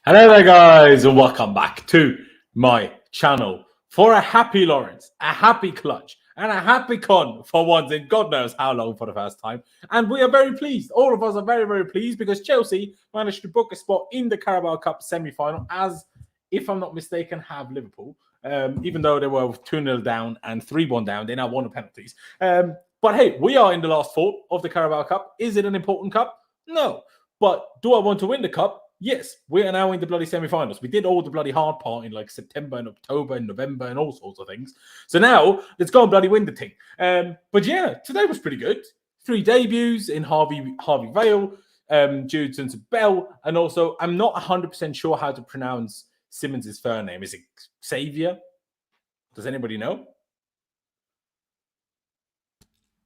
Hello there, guys, and welcome back to my channel for a happy Laurenz, a happy Clutch, and a happy Con for once in God knows how long for the first time. And we are very pleased. All of us are very, very pleased because Chelsea managed to book a spot in the Carabao Cup semi-final as, if I'm not mistaken, have Liverpool. Even though they were 2-0 down and 3-1 down, they now won the penalties. But hey, we are in the last four of the Carabao Cup. Is it an important cup? No. But do I want to win the cup? Yes, we are now in the bloody semi-finals. We did all the bloody hard part in like September and October and November and all sorts of things. So now let's go and bloody win the thing. But yeah, today was pretty good. 3 debuts in Harvey Vale, Jude Soonsup-Bell, and also I'm not 100% sure how to pronounce Simons' surname. Is it Xavier? Does anybody know?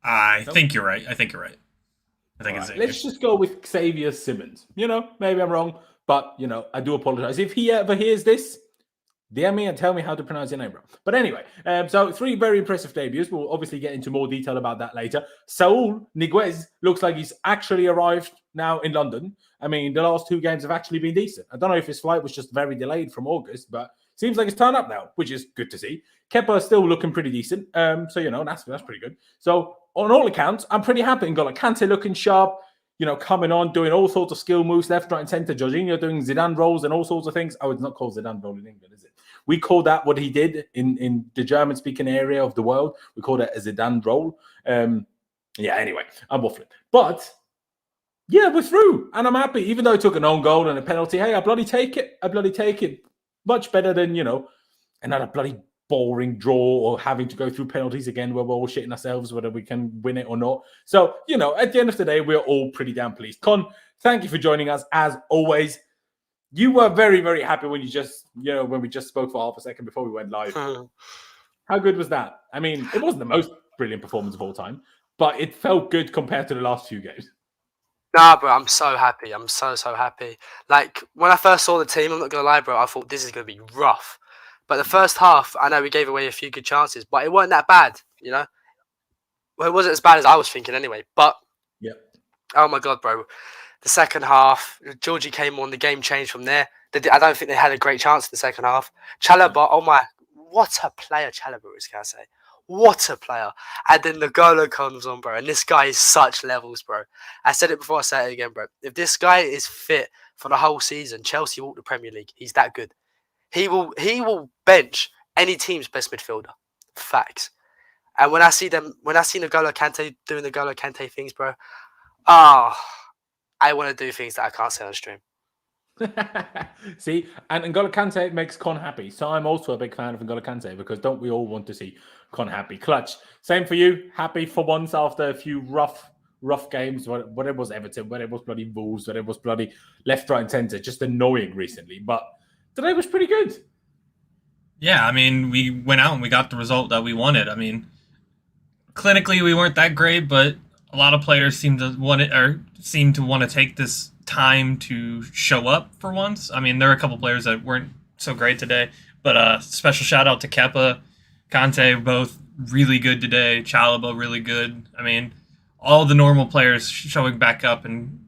I think you're right. I think it's Xavier. Let's just go with Xavier Simons. Maybe I'm wrong, but, I do apologize. If he ever hears this, DM me and tell me how to pronounce your name, bro. But anyway, so 3 very impressive debuts. We'll obviously get into more detail about that later. Saul Niguez looks like he's actually arrived now in London. I mean, the last 2 games have actually been decent. I don't know if his flight was just very delayed from August, but seems like it's turned up now, which is good to see. Kepa is still looking pretty decent. So, that's pretty good. So, on all accounts, I'm pretty happy. And got like Kante looking sharp, coming on, doing all sorts of skill moves, left, right, and center. Jorginho doing Zidane rolls and all sorts of things. Oh, it's not called Zidane roll in England, is it? We call that what he did in the German-speaking area of the world. We call that a Zidane roll. Anyway, I'm waffling. But, yeah, we're through. And I'm happy. Even though I took an own goal and a penalty, hey, I bloody take it. Much better than, another bloody boring draw or having to go through penalties again where we're all shitting ourselves whether we can win it or not. So, at the end of the day, we're all pretty damn pleased. Con, thank you for joining us as always. You were very, very happy when when we just spoke for half a second before we went live. How good was that? I mean, it wasn't the most brilliant performance of all time, but it felt good compared to the last few games. Nah, bro, I'm so happy. I'm so happy. Like, when I first saw the team, I'm not going to lie, bro, I thought this is going to be rough. But the first half, I know we gave away a few good chances, but it wasn't that bad, Well, it wasn't as bad as I was thinking anyway. But, yeah. Oh my God, bro. The second half, Georgie came on, the game changed from there. I don't think they had a great chance in the second half. Chalobah, oh my, what a player Chalobah is, can I say? What a player. And then the goal comes on, bro. And this guy is such levels, bro. I said it before, I say it again, bro. If this guy is fit for the whole season, Chelsea will win the Premier League. He's that good. He will bench any team's best midfielder. Facts. And when I see N'Golo Kante doing the N'Golo Kante things, bro, I want to do things that I can't say on stream. See, and N'Golo Kante makes Con happy. So I'm also a big fan of N'Golo Kante because don't we all want to see Con happy? Clutch. Same for you. Happy for once after a few rough games, whether it was Everton, whether it was bloody Wolves, whether it was bloody left, right, and centre. Just annoying recently. But today was pretty good. Yeah, I mean, we went out and we got the result that we wanted. I mean, clinically we weren't that great, but a lot of players seem to want to take this time to show up for once. I mean, there are a couple players that weren't so great today, but special shout out to Kepa, Kante, both really good today. Chalobah really good. I mean, all the normal players showing back up, and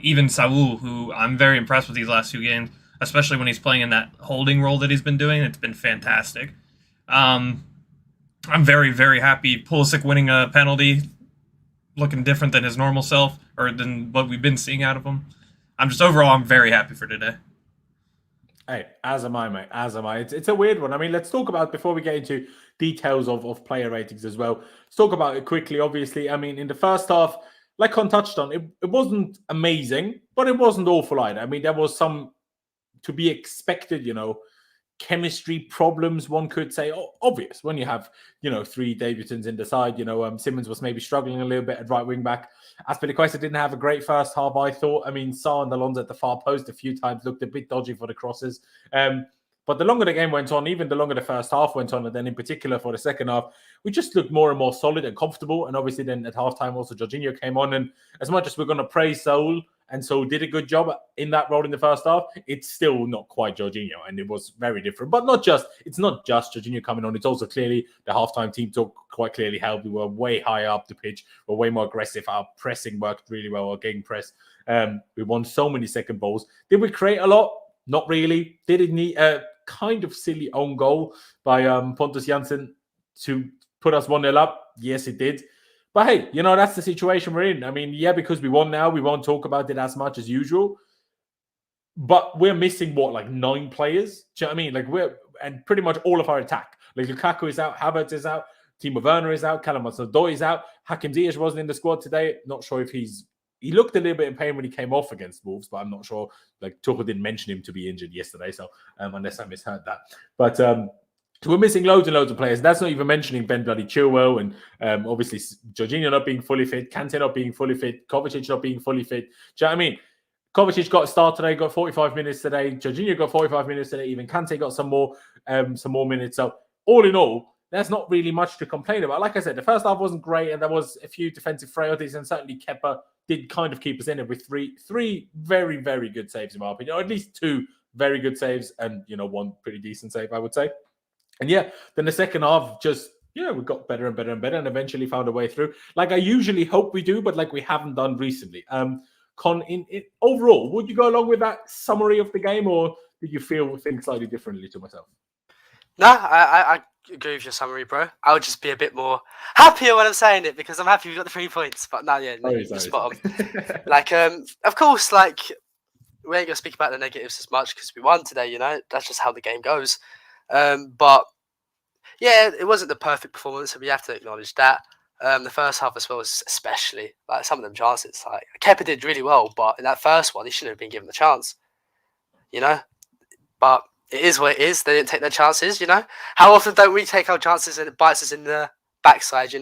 even Saul, who I'm very impressed with these last 2 games. Especially when he's playing in that holding role that he's been doing. It's been fantastic. I'm very, very happy. Pulisic winning a penalty, looking different than his normal self, or than what we've been seeing out of him. I'm very happy for today. Hey, as am I, mate. As am I. It's a weird one. I mean, let's talk about, before we get into details of player ratings as well, let's talk about it quickly, obviously. I mean, in the first half, like Con touched on, it wasn't amazing, but it wasn't awful either. I mean, there was some to be expected, chemistry problems, one could say. Obvious when you have, 3 debutants in the side. Simons was maybe struggling a little bit at right wing back. Aspi didn't have a great first half, I thought. I mean, Saul and Alonso at the far post a few times looked a bit dodgy for the crosses. But the longer the game went on, even the longer the first half went on, and then in particular for the second half, we just looked more and more solid and comfortable. And obviously then at halftime also Jorginho came on. And as much as we're going to praise Saul, and so did a good job in that role in the first half, it's still not quite Jorginho, and it was very different. But it's not just Jorginho coming on. It's also clearly the halftime team talk quite clearly helped. We were way higher up the pitch. We're way more aggressive. Our pressing worked really well. Our gegenpress. We won so many second balls. Did we create a lot? Not really. Did it need a kind of silly own goal by Pontus Jansson to put us 1-0 up? Yes, it did. But hey, that's the situation we're in. I mean, yeah, because we won now, we won't talk about it as much as usual. But we're missing, 9 players? Do you know what I mean? And pretty much all of our attack. Like, Lukaku is out, Havertz is out, Timo Werner is out, Callum Hudson-Odoi is out, Hakim Ziyech wasn't in the squad today. Not sure if he looked a little bit in pain when he came off against Wolves, but I'm not sure. Tuchel didn't mention him to be injured yesterday, so unless I misheard that. But we're missing loads and loads of players. That's not even mentioning Ben bloody Chilwell and obviously Jorginho not being fully fit, Kante not being fully fit, Kovacic not being fully fit. Do you know what I mean? Kovacic got a start today, got 45 minutes today. Jorginho got 45 minutes today. Even Kante got some more minutes. So all in all, there's not really much to complain about. Like I said, the first half wasn't great, and there was a few defensive frailties, and certainly Kepa did kind of keep us in it with three very, very good saves, in my opinion, or at least 2 very good saves, and 1 pretty decent save, I would say. And yeah, then the second half we got better and better and better, and eventually found a way through. Like I usually hope we do, but we haven't done recently. Con, overall, would you go along with that summary of the game, or did you think slightly differently to myself? No, I agree with your summary, bro. I would just be a bit more happier when I'm saying it because I'm happy we got the 3 points. But no, yeah, you're spot on. Of course, we ain't gonna speak about the negatives as much because we won today. That's just how the game goes. But yeah, it wasn't the perfect performance, and we have to acknowledge that. The first half as well, especially some of them chances. Kepa did really well, but in that first one, he shouldn't have been given the chance. But it is what it is. They didn't take their chances. How often don't we take our chances and it bites us in the backside?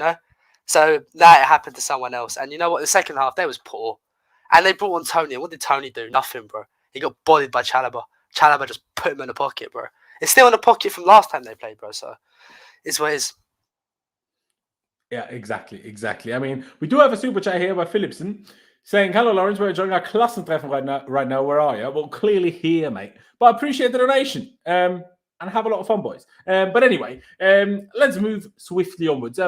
So now it happened to someone else. And you know what? The second half, they was poor, and they brought on Tony. And what did Tony do? Nothing, bro. He got bodied by Chalobah. Chalobah just put him in the pocket, bro. It's still in the pocket from last time they played, bro. So it's what it is. Yeah, exactly. I mean, we do have a super chat here by Philipson saying, "Hello, Laurenz. We're enjoying our Klassentreffen right now. Where are you?" Well, clearly here, mate. But I appreciate the donation and have a lot of fun, boys. But anyway, let's move swiftly onwards.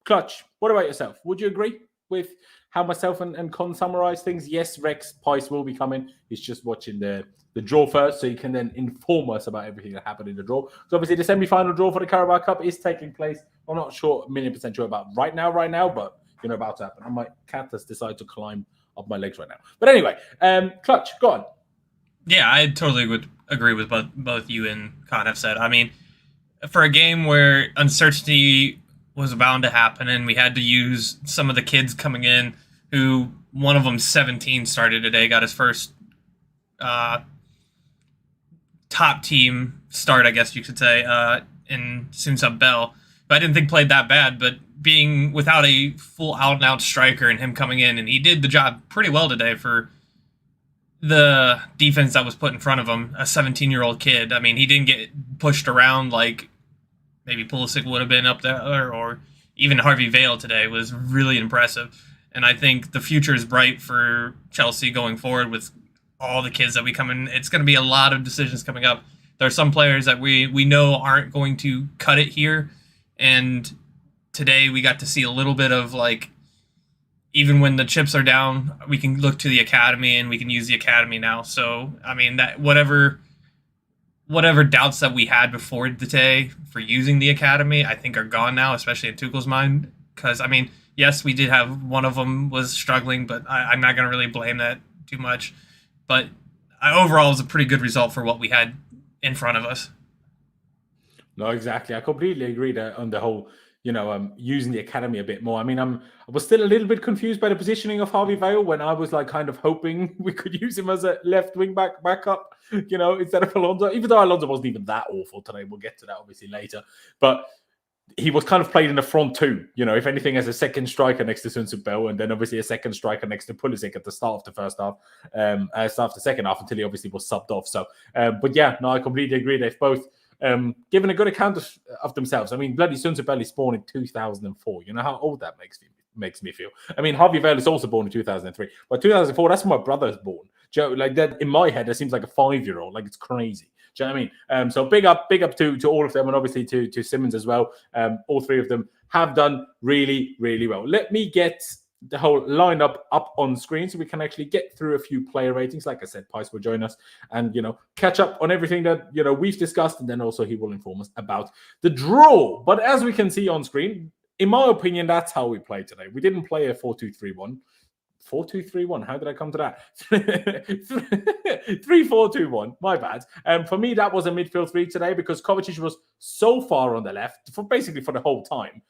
Clutch, what about yourself? Would you agree with how myself and Con summarize things? Yes, Rex Pice will be coming. He's just watching the draw first, so he can then inform us about everything that happened in the draw. So obviously the semi-final draw for the Carabao Cup is taking place. I'm not sure, 1,000,000% sure about right now, but about to happen. My cat has decided to climb up my legs right now. But anyway, Clutch, go on. Yeah, I totally would agree with both you and Con have said. I mean, for a game where uncertainty was bound to happen, and we had to use some of the kids coming in, who one of them 17 started today, got his first top team start, I guess you could say, in Soonsup-Bell. But I didn't think played that bad, but being without a full out-and-out striker and him coming in, and he did the job pretty well today for the defense that was put in front of him, a 17-year-old kid. I mean, he didn't get pushed around like maybe Pulisic would have been up there, or even Harvey Vale today was really impressive. And I think the future is bright for Chelsea going forward with all the kids that we come in. It's going to be a lot of decisions coming up. There are some players that we know aren't going to cut it here. And today we got to see a little bit of even when the chips are down, we can look to the academy and we can use the academy now. So, I mean, that whatever doubts that we had before today for using the academy, I think are gone now, especially in Tuchel's mind. Because, I mean, yes, we did have one of them was struggling, but I'm not going to really blame that too much. But overall, it was a pretty good result for what we had in front of us. No, exactly. I completely agree on the whole, using the academy a bit more. I mean, I was still a little bit confused by the positioning of Harvey Vale when I was kind of hoping we could use him as a left wing backup, instead of Alonso. Even though Alonso wasn't even that awful today, we'll get to that obviously later. But he was kind of played in the front too. If anything, as a second striker next to Soonsup-Bell, and then obviously a second striker next to Pulisic at the start of the first half, start of the second half until he obviously was subbed off. So, but yeah, no, I completely agree. They've both given a good account of themselves. I mean, bloody Soonsup-Bell is born in 2004. You know how old that makes me feel. I mean, Harvey Vale is also born in 2003, but 2004, that's when my brother was born. Like that in my head, that seems like a 5-year-old. Like it's crazy. Do you know what I mean? So big up to all of them, and obviously to Simons as well. All three of them have done really, really well. Let me get the whole lineup up on screen so we can actually get through a few player ratings. Like I said, Pice will join us and, catch up on everything that, we've discussed. And then also he will inform us about the draw. But as we can see on screen, in my opinion, that's how we played today. We didn't play a 4-2-3-1. 4-2-3-1. How did I come to that? 3-4-2-1. My bad. For me, that was a midfield three today because Kovacic was so far on the left for the whole time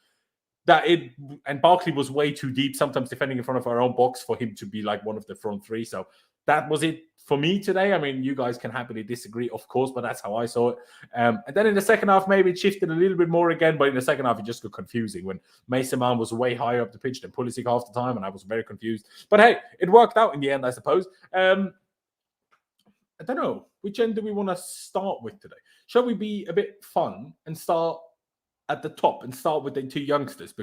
and Barkley was way too deep, sometimes defending in front of our own box for him to be like one of the front three. So that was it for me today. I mean, you guys can happily disagree, of course, but that's how I saw it. And then in the second half, maybe it shifted a little bit more again, but in the second half, it just got confusing when Mason Mount was way higher up the pitch than Pulisic half the time, and I was very confused. But hey, it worked out in the end, I suppose. I don't know. Which end do we want to start with today? Shall we be a bit fun and start at the top and start with the two youngsters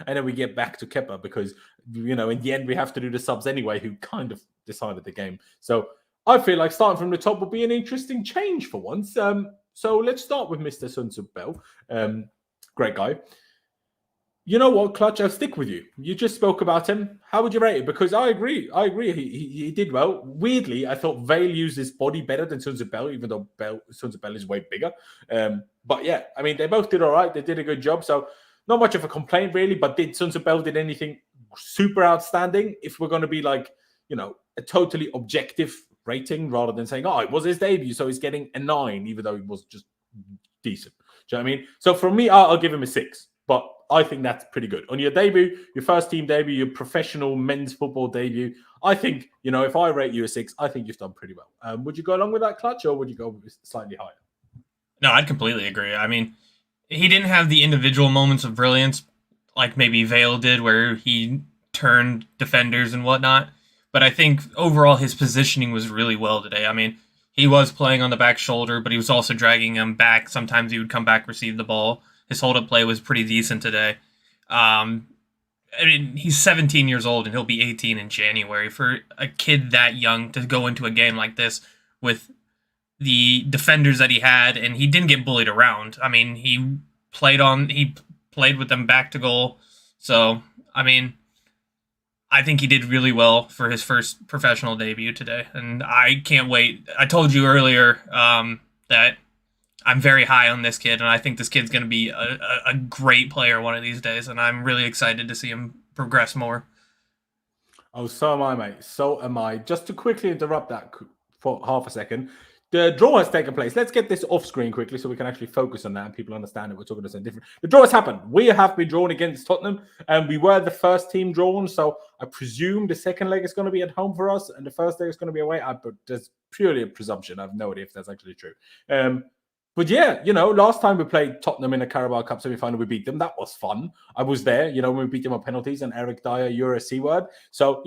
and then we get back to Kepa because, in the end, we have to do the subs anyway, who kind of decided the game. So I feel like starting from the top would be an interesting change for once. So let's start with Mr. Soonsup-Bell. Great guy. You know what, Clutch? I'll stick with you. You just spoke about him. How would you rate it? Because I agree. He did well. Weirdly, I thought Vale used his body better than Soonsup-Bell, even though Soonsup-Bell is way bigger. But yeah, I mean, they both did all right. They did a good job. So not much of a complaint, really. But did Soonsup-Bell did anything super outstanding? If we're going to be like, a totally objective rating rather than saying, it was his debut, so he's getting a 9, even though he was just decent. Do you know what I mean? So for me, I'll give him a 6. But I think that's pretty good. On your debut, your first team debut, your professional men's football debut, I think, if I rate you a 6, I think you've done pretty well. Would you go along with that, Clutch, or would you go slightly higher? No, I'd completely agree. I mean, he didn't have the individual moments of brilliance like maybe Vale did where he turned defenders and whatnot. But I think overall his positioning was really well today. I mean, he was playing on the back shoulder, but he was also dragging him back. Sometimes he would come back, receive the ball. His hold-up play was pretty decent today. I mean, he's 17 years old, and he'll be 18 in January. For a kid that young to go into a game like this with the defenders that he had, and he didn't get bullied around. I mean, he played with them back to goal. So, I mean, I think he did really well for his first professional debut today, and I can't wait. I told you earlier that I'm very high on this kid, and I think this kid's going to be a great player one of these days, and I'm really excited to see him progress more. Oh, so am I, mate. So am I. Just to quickly interrupt that for half a second, the draw has taken place. Let's get this off screen quickly so we can actually focus on that and people understand that we're talking about something different. The draw has happened. We have been drawn against Tottenham, and we were the first team drawn, so I presume the second leg is going to be at home for us, and the first leg is going to be away. But that's purely a presumption. I have no idea if that's actually true. But yeah, last time we played Tottenham in a Carabao Cup semi-final, we beat them. That was fun. I was there, when we beat them on penalties and Eric Dyer, you're a C-word. So,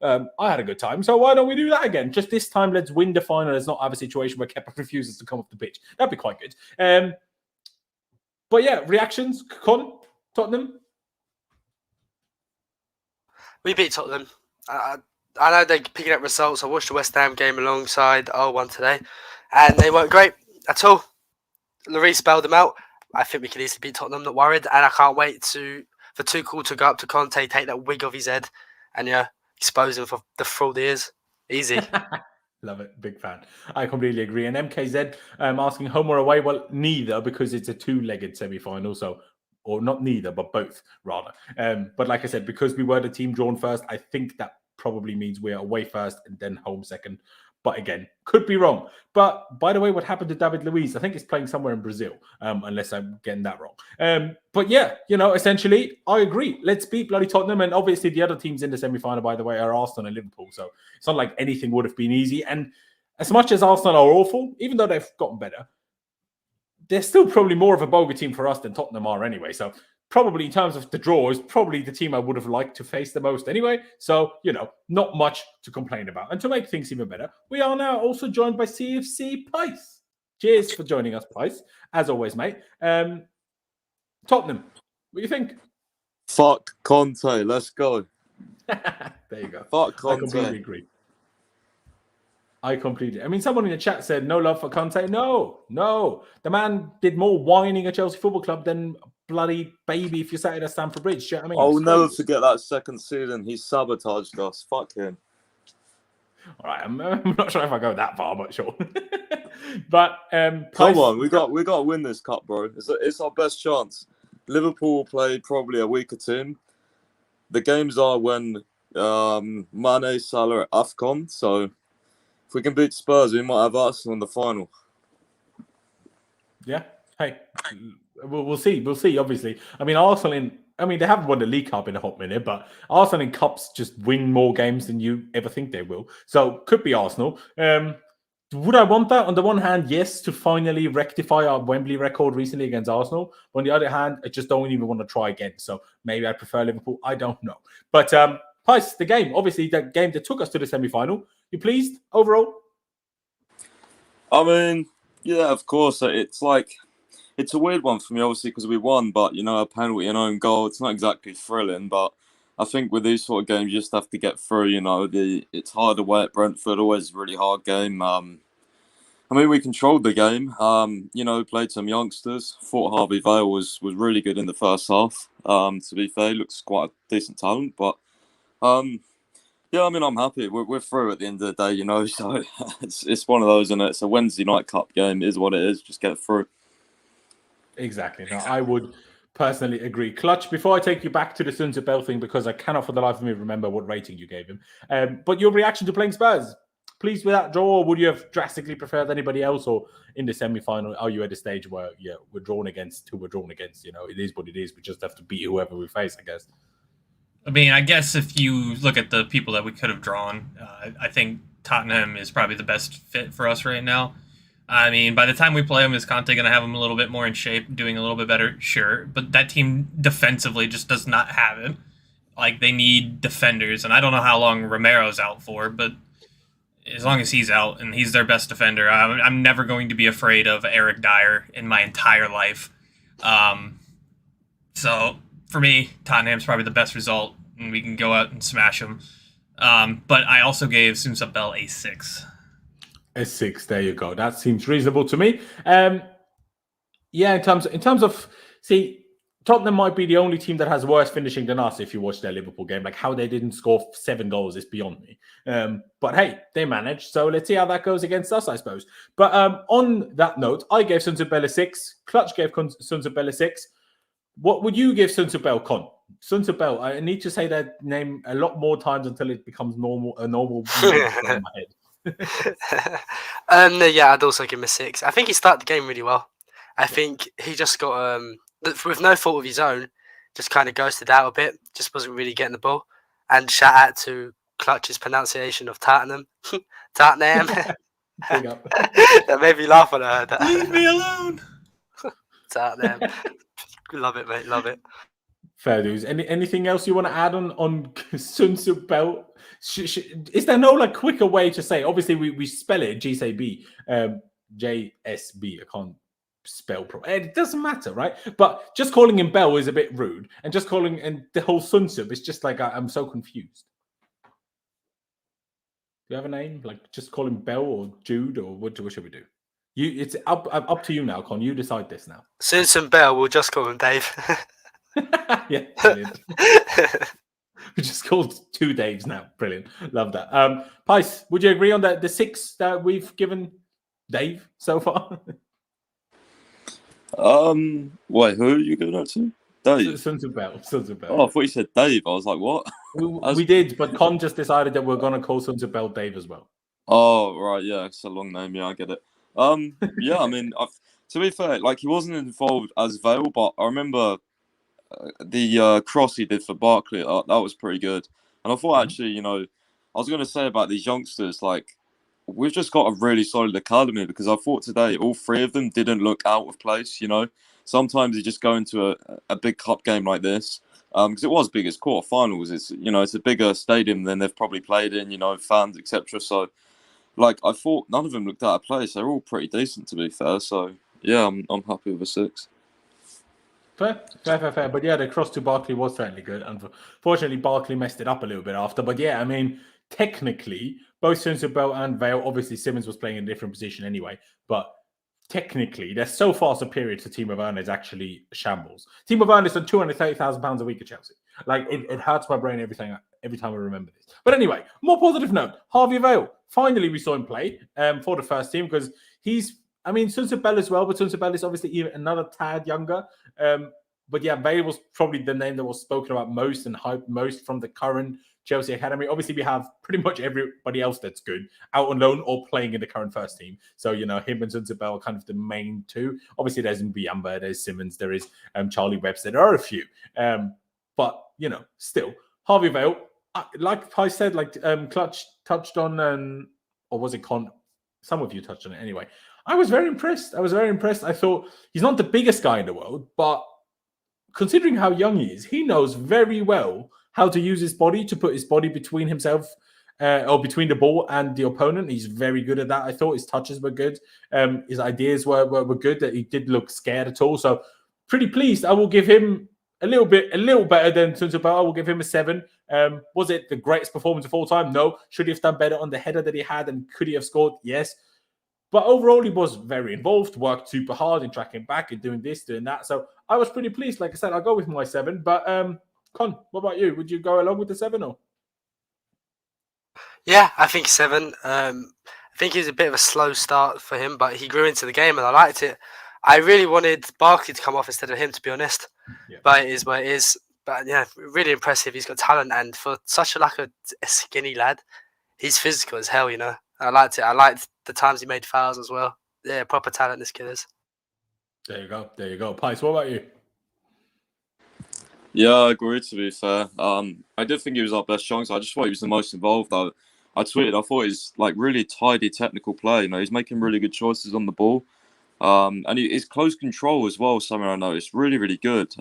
I had a good time. So why don't we do that again? Just this time, let's win the final. Let's not have a situation where Kepa refuses to come off the pitch. That'd be quite good. But yeah, reactions, Con, Tottenham? We beat Tottenham. I know they're picking up results. I watched the West Ham game alongside 0-1 today, and they weren't great at all. Lloris bailed them out. I think we can easily beat Tottenham, not worried. And I can't wait for Tuchel to go up to Kante, take that wig off his head, and expose him for the fraud he is. Easy. Love it. Big fan. I completely agree. And MKZ asking home or away? Well, neither, because it's a two-legged semi-final. Or not neither, but both, rather. But like I said, because we were the team drawn first, I think that probably means we're away first and then home second. But again, could be wrong. But by the way, what happened to David Luiz? I think he's playing somewhere in Brazil, unless I'm getting that wrong. But yeah, essentially, I agree. Let's beat bloody Tottenham. And obviously, the other teams in the semi-final, by the way, are Arsenal and Liverpool. So it's not like anything would have been easy. And as much as Arsenal are awful, even though they've gotten better, they're still probably more of a bogey team for us than Tottenham are anyway. So probably in terms of the draw, is probably the team I would have liked to face the most anyway. So, not much to complain about. And to make things even better, we are now also joined by CFC Pice. Cheers for joining us, Pice. As always, mate. Tottenham, what do you think? Fuck Kante, let's go. There you go. Fuck I Kante. completely agree. I completely. I mean, someone in the chat said no love for Kante. No. The man did more whining at Chelsea Football Club than bloody baby if you sat at Stamford Bridge. Do you know what I mean? I'll It's never crazy. forget that second season. He sabotaged us. Fuck him. All right, I'm not sure if I go that far, but sure. But Come on, we got to win this cup, bro. It's our best chance. Liverpool will play probably a week or two. The games are when Mane, Salah at AFCON. So if we can beat Spurs, we might have Arsenal in the final. Yeah. Hey, we'll see. We'll see. Obviously, I mean, they haven't won the League Cup in a hot minute, but Arsenal in cups just win more games than you ever think they will. So could be Arsenal. Would I want that? On the one hand, yes, to finally rectify our Wembley record recently against Arsenal. On the other hand, I just don't even want to try again. So maybe I prefer Liverpool. I don't know. But Pice, the game, obviously, the game that took us to the semi-final. You pleased overall? I mean, yeah, of course. It's a weird one for me, obviously, because we won, but, a penalty and own goal, it's not exactly thrilling, but I think with these sort of games, you just have to get through, it's hard away at Brentford, always a really hard game. I mean, we controlled the game, played some youngsters, thought Harvey Vale was really good in the first half, to be fair, he looks quite a decent talent, but, yeah, I mean, I'm happy. We're through at the end of the day, so it's one of those, and it's a Wednesday night cup game, it is what it is, just get through. Exactly. No, I would personally agree. Clutch, before I take you back to the Soonsup-Bell thing, because I cannot for the life of me remember what rating you gave him, but your reaction to playing Spurs, pleased with that draw, or would you have drastically preferred anybody else, or in the semi-final, are you at a stage where, we're drawn against who we're drawn against, it is what it is, we just have to beat whoever we face, I guess. I mean, I guess if you look at the people that we could have drawn, I think Tottenham is probably the best fit for us right now. I mean, by the time we play them, is Kante going to have them a little bit more in shape, doing a little bit better? Sure. But that team defensively just does not have it. Like, they need defenders. And I don't know how long Romero's out for, but as long as he's out and he's their best defender, I'm never going to be afraid of Eric Dyer in my entire life. So, for me, Tottenham's probably the best result, and we can go out and smash them. But I also gave Soonsup-Bell a 6. A 6, there you go. That seems reasonable to me. Yeah, in terms of, see, Tottenham might be the only team that has worse finishing than us if you watch their Liverpool game. Like, how they didn't score 7 goals is beyond me. But hey, they managed. So let's see how that goes against us, I suppose. But on that note, I gave Soonsup-Bell a 6. Clutch gave Soonsup-Bell a 6. What would you give Soonsup-Bell, Con? Soonsup-Bell, I need to say that name a lot more times until it becomes a normal in my head. Yeah, I'd also give him a 6. I think he started the game really well. I think he just got with no fault of his own, just kind of ghosted out a bit. Just wasn't really getting the ball. And shout out to Clutch's pronunciation of Tottenham. Tottenham. Big up. That made me laugh when I heard that. Leave me alone. Tottenham. Love it, mate. Love it. Fair dues. Anything else you want to add on Soonsup-Bell? Is there no quicker way to say? Obviously, we spell it JSB, JSB. I can't spell properly. It doesn't matter, right? But just calling him Bell is a bit rude, and just calling and the whole Soonsup is just I'm so confused. Do you have a name? Just call him Bell or Jude, or what should we do? It's up to you now, Con. You decide this now. Soonsup-Bell, we'll just call him Dave. Yeah, brilliant. We just called 2 Daves now. Brilliant. Love that. Pice, would you agree on the 6 that we've given Dave so far? Wait, who are you giving that to? Dave? Soonsup-Bell. Oh, I thought you said Dave. I was like, what? We did, but Con just decided that we're going to call Soonsup-Bell Dave as well. Oh, right, yeah, it's a long name. Yeah, I get it. Yeah, I mean, to be fair, he wasn't involved as Vale, but I remember the cross he did for Barkley, that was pretty good. And I thought, actually, I was going to say about these youngsters, we've just got a really solid academy, because I thought today all 3 of them didn't look out of place, Sometimes you just go into a big cup game like this, because it was big as quarterfinals. It's, it's a bigger stadium than they've probably played in, fans, etc. So, I thought none of them looked out of place. They're all pretty decent, to be fair. So, yeah, I'm happy with a 6. Fair. But yeah, the cross to Barkley was certainly good. Unfortunately, Barkley messed it up a little bit after. But yeah, I mean, technically, both Soonsup-Bell and Vale, obviously Simons was playing in a different position anyway, but technically, they're so far superior to Timo Werner's actually shambles. Timo Werner's on £230,000 a week at Chelsea. Like, it hurts my brain every time I remember this. But anyway, more positive note, Harvey Vale. Finally, we saw him play for the first team because Soonsup-Bell as well, but Soonsup-Bell is obviously even another tad younger. But yeah, Vale was probably the name that was spoken about most and hyped most from the current Chelsea Academy. Obviously, we have pretty much everybody else that's good out on loan or playing in the current first team. So, him and Soonsup-Bell are kind of the main two. Obviously, there's Mbuyamba, there's Simons, there is Charlie Webster. There are a few. But, still, Harvey Vale, like I said, Clutch touched on, or was it Con? Some of you touched on it anyway. I was very impressed. I thought he's not the biggest guy in the world, but considering how young he is, he knows very well how to use his body to put his body between himself or between the ball and the opponent. He's very good at that. I thought his touches were good. His ideas were good, that he did look scared at all. So pretty pleased. I will give him a little better than Soonsup-Bell. I will give him a 7. Was it the greatest performance of all time? No. Should he have done better on the header that he had? And could he have scored? Yes. But overall, he was very involved, worked super hard in tracking back and doing this, doing that. So I was pretty pleased. Like I said, I'll go with my 7. But Con, what about you? Would you go along with the 7 or? Yeah, I think 7. I think it was a bit of a slow start for him, but he grew into the game and I liked it. I really wanted Barkley to come off instead of him, to be honest. Yeah. But it is what it is. But yeah, really impressive. He's got talent, and for such a skinny lad, he's physical as hell, I liked it. I liked the times he made fouls as well. Yeah, proper talent this kid is. There you go. Pice, what about you? Yeah, I agree, to be fair. I did think he was our best chance. I just thought he was the most involved. I tweeted, I thought he's really tidy technical play. He's making really good choices on the ball. And his close control as well, something I noticed, really, really good.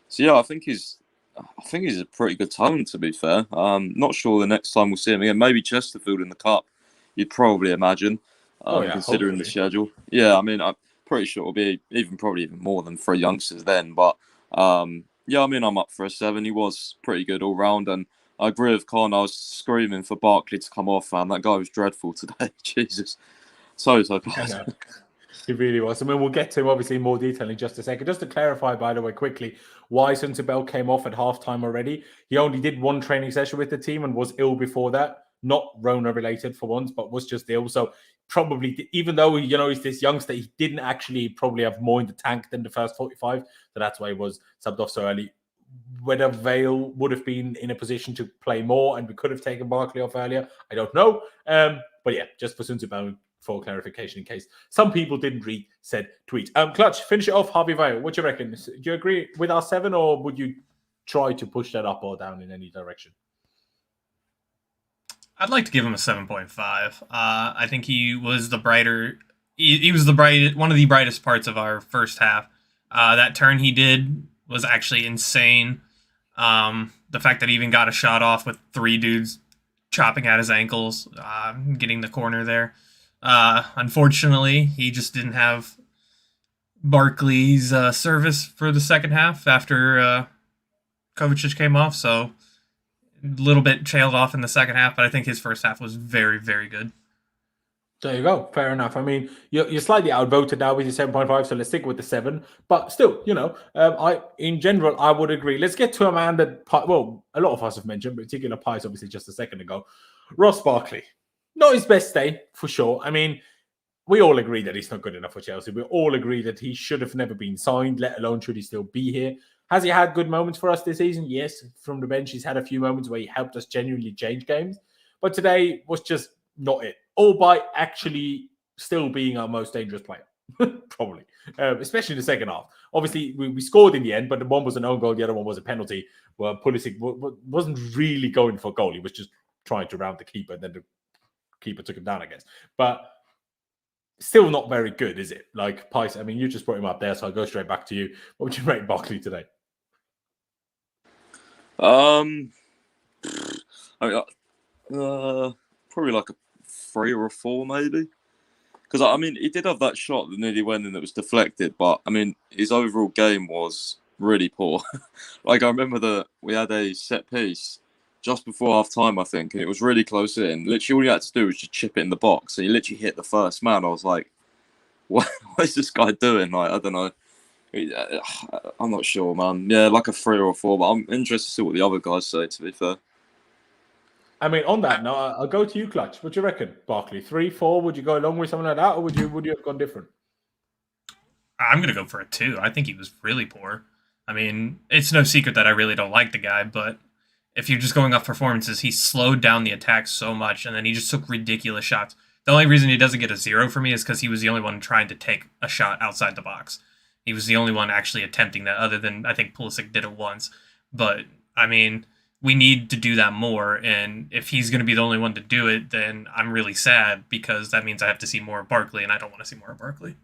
So yeah, I think he's a pretty good talent, to be fair. Not sure the next time we'll see him again. Maybe Chesterfield in the Cup, you'd probably imagine, considering hopefully the schedule. Yeah, I'm pretty sure it'll be probably even more than 3 youngsters then. But yeah, I'm up for a 7. He was pretty good all round, and I agree with Con. I was screaming for Barkley to come off, man. That guy was dreadful today. Jesus, so bad. He really was. We'll get to him obviously in more detail in just a second. Just to clarify, by the way, quickly, why Soonsup-Bell came off at halftime already. He only did 1 training session with the team and was ill before that. Not Rona related for once, but was just ill. So probably, even though he's this youngster, he didn't actually probably have more in the tank than the first 45. So that's why he was subbed off so early. Whether Vale would have been in a position to play more and we could have taken Barkley off earlier, I don't know. But yeah, just for Soonsup-Bell, for clarification, in case some people didn't read said tweet. Clutch, finish it off, Harvey Vale. What do you reckon? Do you agree with our 7, or would you try to push that up or down in any direction? I'd like to give him a 7.5. I think he was the brighter. He was one of the brightest parts of our first half. That turn he did was actually insane. The fact that he even got a shot off with 3 dudes chopping at his ankles, getting the corner there. Unfortunately, he just didn't have Barkley's service for the second half after Kovacic came off, so a little bit trailed off in the second half, but I think his first half was very, very good. There you go. Fair enough. You're slightly outvoted now with your 7.5, so let's stick with the 7. But still, in general, I would agree. Let's get to a man that, a lot of us have mentioned, but particular Pies, obviously, just a second ago. Ross Barkley. Not his best day, for sure. We all agree that he's not good enough for Chelsea. We all agree that he should have never been signed, let alone should he still be here. Has he had good moments for us this season? Yes. From the bench, he's had a few moments where he helped us genuinely change games. But today was just not it. All by actually still being our most dangerous player. Probably. Especially in the second half. Obviously, we scored in the end, but the one was an own goal, the other one was a penalty, where Pulisic wasn't really going for a goal. He was just trying to round the keeper, and then the keeper took him down, I guess. But still not very good, is it? Like, Pice, you just brought him up there, so I'll go straight back to you. What would you rate Barkley today? Probably like a 3 or a 4, maybe. Because, he did have that shot that nearly went in that was deflected, but, his overall game was really poor. I remember that we had a set piece just before half time, I think, and it was really close in. Literally, all he had to do was just chip it in the box. So he literally hit the first man. I was like, what is this guy doing? Like, I don't know. I'm not sure, man. Yeah, like a 3 or a 4, but I'm interested to see what the other guys say, to be fair. I mean, on that note, I'll go to you, Clutch. What do you reckon, Barkley? 3, 4? Would you go along with something like that, or would you have gone different? I'm going to go for a 2. I think he was really poor. I mean, it's no secret that I really don't like the guy, but if you're just going off performances, he slowed down the attack so much, and then he just took ridiculous shots. The only reason he doesn't get a 0 for me is because he was the only one trying to take a shot outside the box. He was the only one actually attempting that, other than I think Pulisic did it once. But, I mean, we need to do that more, and if he's going to be the only one to do it, then I'm really sad, because that means I have to see more of Barkley, and I don't want to see more of Barkley.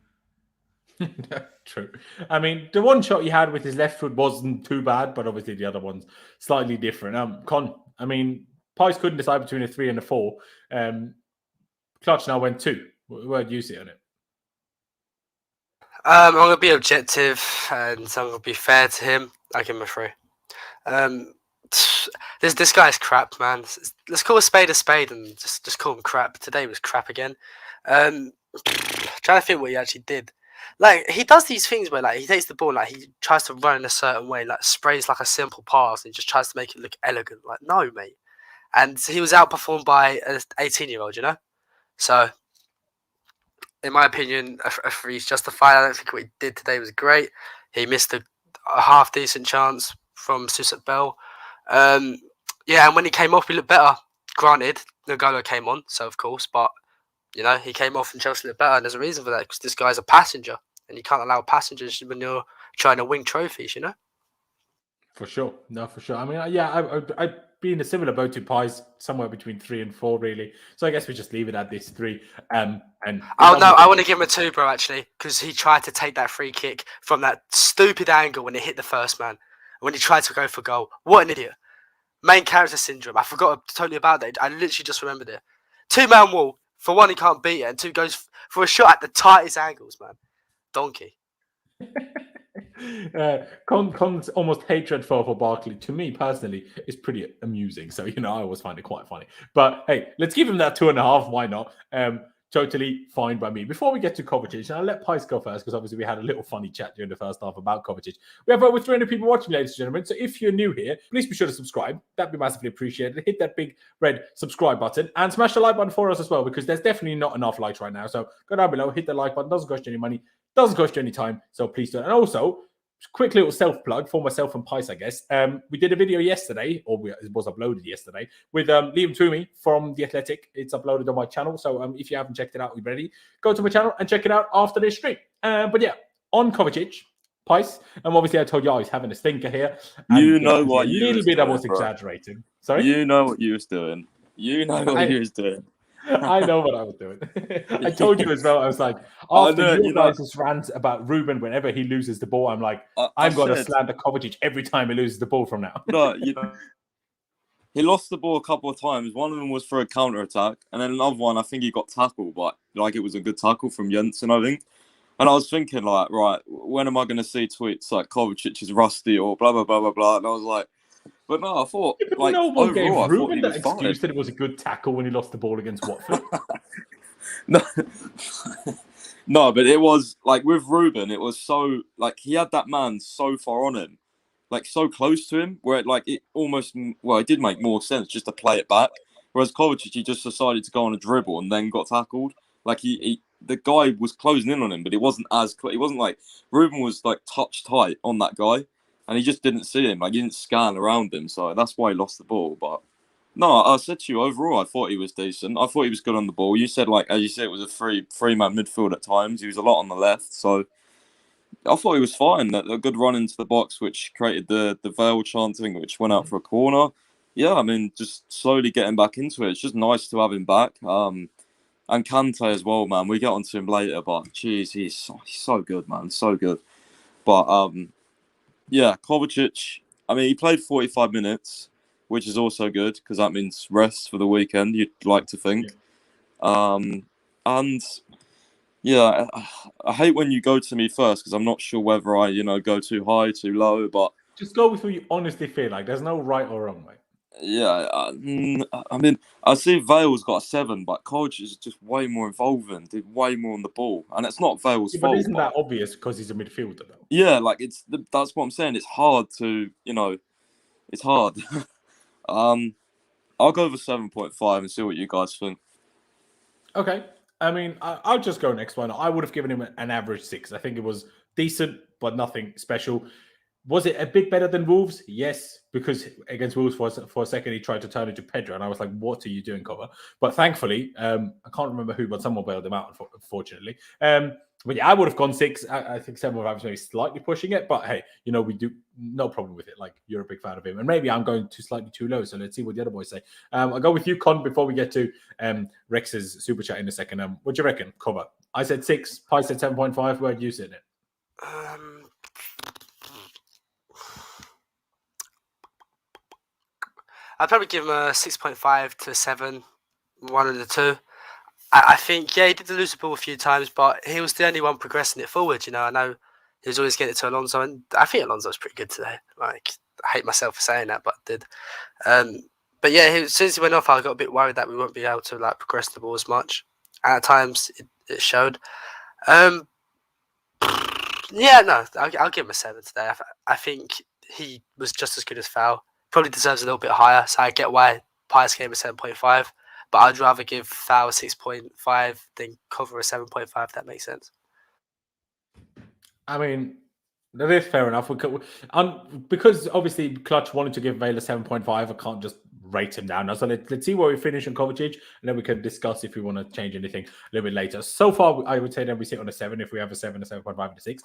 True. I mean, the one shot he had with his left foot wasn't too bad, but obviously the other one's slightly different. Con, I mean, Pies couldn't decide between a 3 and a 4. Clutch now went 2. Where do you see on it? I'm going to be objective, and I'm going to be fair to him. I give him a 3. This guy's crap, man. Let's call a spade, and just call him crap. Today was crap again. Trying to think what he actually did. Like, he does these things where, like, he takes the ball, like, he tries to run in a certain way, like, sprays like a simple pass, and he just tries to make it look elegant. Like, no, mate. And he was outperformed by an 18-year-old, you know? So, in my opinion, a 3 is justified. I don't think what he did today was great. He missed a half-decent chance from Soonsup-Bell. Yeah, and when he came off, he looked better. Granted, Nogolo came on, so of course, but you know, he came off and Chelsea looked better, and there's a reason for that, because this guy's a passenger, and you can't allow passengers when you're trying to win trophies, you know? For sure. No, for sure. I mean, yeah, I'd be in a similar boat to Pies, somewhere between 3 and 4, really. So I guess we just leave it at this 3. And oh, no, I want to give him a 2, bro, actually, because he tried to take that free kick from that stupid angle when it hit the first man, when he tried to go for goal. What an idiot. Main character syndrome. I forgot totally about that. I literally just remembered it. 2-man wall. For 1, he can't beat it, and 2 goes for a shot at the tightest angles, man. Donkey. Con's almost hatred for Barkley, to me personally, is pretty amusing. So, you know, I always find it quite funny. But hey, let's give him that 2.5. Why not? Totally fine by me. Before we get to Kovacic, and I'll let Pice go first, because obviously we had a little funny chat during the first half about Kovacic. We have over 300 people watching, ladies and gentlemen. So if you're new here, please be sure to subscribe. That'd be massively appreciated. Hit that big red subscribe button and smash the like button for us as well, because there's definitely not enough likes right now. So go down below, hit the like button. Doesn't cost you any money, doesn't cost you any time. So please do it. And also, quick little self-plug for myself and Pice, I guess. We did a video yesterday, it was uploaded yesterday, with Liam Toomey from The Athletic. It's uploaded on my channel, so if you haven't checked it out already, go to my channel and check it out after this stream. But yeah, on Kovacic, Pice, and obviously I told you I was having a stinker here. You know what you was doing, I was exaggerating. Sorry? You know what you was doing. You know what you was doing. I know what I was doing. I told you as well. I was like, after you guys' rant about Ruben, whenever he loses the ball, I'm like, I'm going to slander Kovacic every time he loses the ball from now. No, you know, he lost the ball a couple of times. One of them was for a counter attack, and then another one, I think he got tackled, but like it was a good tackle from Jensen, I think. And I was thinking, like, right, when am I going to see tweets like Kovacic is rusty or blah blah blah blah blah? And I was like. But no, I thought, like, no one gave overall, Ruben that excuse that it was a good tackle when he lost the ball against Watford. No, but it was, like, with Ruben, it was so, like, he had that man so far on him, like, so close to him, where, it almost, well, it did make more sense just to play it back. Whereas Kovacic, he just decided to go on a dribble and then got tackled. Like, the guy was closing in on him, but it wasn't it wasn't like, Ruben was, like, touch tight on that guy. And he just didn't see him. Like, he didn't scan around him. So that's why he lost the ball. But no, I said to you, overall, I thought he was decent. I thought he was good on the ball. You said, like, as you said, it was a three-man midfield at times. He was a lot on the left. So I thought he was fine. A good run into the box, which created the Vale chanting, which went out for a corner. Yeah, I mean, just slowly getting back into it. It's just nice to have him back. And Kante as well, man. We get onto him later. But, geez, he's so good, man. So good. But, yeah, Kovacic, I mean, he played 45 minutes, which is also good because that means rest for the weekend, you'd like to think. And, yeah, I hate when you go to me first because I'm not sure whether I, go too high, too low, but... Just go with what you honestly feel like. There's no right or wrong way. Yeah, I mean, I see Vale's got a 7, but Kovacic is just way more involved and did way more on the ball, and it's not Vale's Yeah, but fault. isn't that obvious because he's a midfielder though? Yeah, like that's what I'm saying. It's hard to, it's hard. I'll go with 7.5 and see what you guys think. Okay. I mean, I'll just go next one. I would have given him an average 6. I think it was decent, but nothing special. Was it a bit better than Wolves? Yes, because against Wolves for a second he tried to turn into Pedro, and I was like, "What are you doing, cover?" But thankfully, I can't remember who, but someone bailed him out. Unfortunately, but yeah, I would have gone 6. I think 7.5 is maybe slightly pushing it, but hey, we do no problem with it. Like, you're a big fan of him, and maybe I'm going slightly too low. So let's see what the other boys say. I'll go with you, Con, before we get to Rex's super chat in a second. What do you reckon, cover? I said 6. Pi said 7.5. Where do you sit in it? I'd probably give him a 6.5 to 7, one of the two. I think, yeah, he did lose the ball a few times, but he was the only one progressing it forward. I know he was always getting it to Alonso, and I think Alonso was pretty good today. Like, I hate myself for saying that, but I did. But yeah, as soon as he went off, I got a bit worried that we won't be able to progress the ball as much. And at times, it showed. Yeah, no, I'll give him a 7 today. I think he was just as good as Foul. Probably deserves a little bit higher, so I get why Pius gave him a 7.5. But I'd rather give Foul a 6.5 than cover a 7.5, if that makes sense. I mean, that is fair enough. Because obviously Clutch wanted to give Vale a 7.5, I can't just rate him down. So let's see where we finish on Kovacic, and then we can discuss if we want to change anything a little bit later. So far, I would say that we sit on a 7 if we have a 7, a 7.5, and a 6.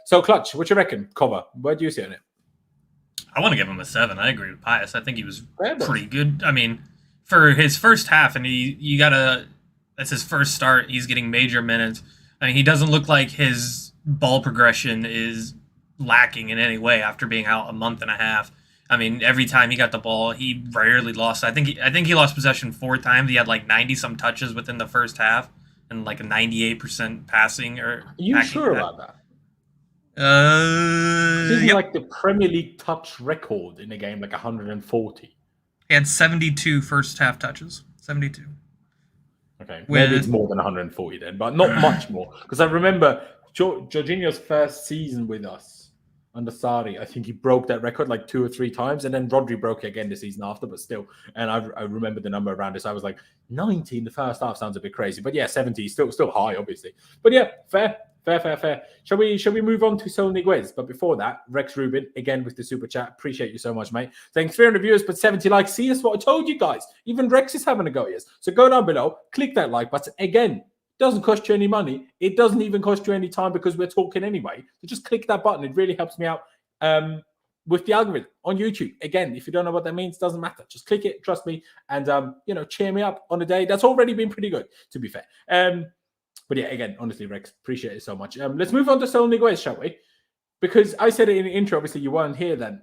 So Clutch, what you reckon? Cover, where do you sit on it? I want to give him a 7. I agree with Pius. I think he was pretty good. I mean, for his first half, and that's his first start, he's getting major minutes. I mean, he doesn't look like his ball progression is lacking in any way after being out a month and a half. I mean, every time he got the ball, he rarely lost. I think he lost possession 4 times. He had 90-some touches within the first half and a 98% passing. Are you sure about that? Isn't like the Premier League touch record in the game 140? He had 72 first half touches. 72. Okay, maybe it's more than 140 then, but not much more. Because I remember Jorginho's first season with us under Sarri, I think he broke that record 2 or 3 times, and then Rodri broke it again the season after, but still. And I remember the number around this. I was 90 in the first half sounds a bit crazy, but yeah, 70 is still high, obviously. But yeah, fair. Shall we move on to Saul Niguez? But before that, Rex Rubin, again with the super chat. Appreciate you so much, mate. Thanks, 300 viewers, but 70 likes. See, that's what I told you guys. Even Rex is having a go, yes. So go down below, click that like button. Again, doesn't cost you any money. It doesn't even cost you any time because we're talking anyway. So just click that button. It really helps me out with the algorithm on YouTube. Again, if you don't know what that means, doesn't matter. Just click it, trust me, and cheer me up on a day that's already been pretty good, to be fair. But yeah, again, honestly, Rex, appreciate it so much. Let's move on to Saul Niguez, shall we? Because I said it in the intro, obviously you weren't here then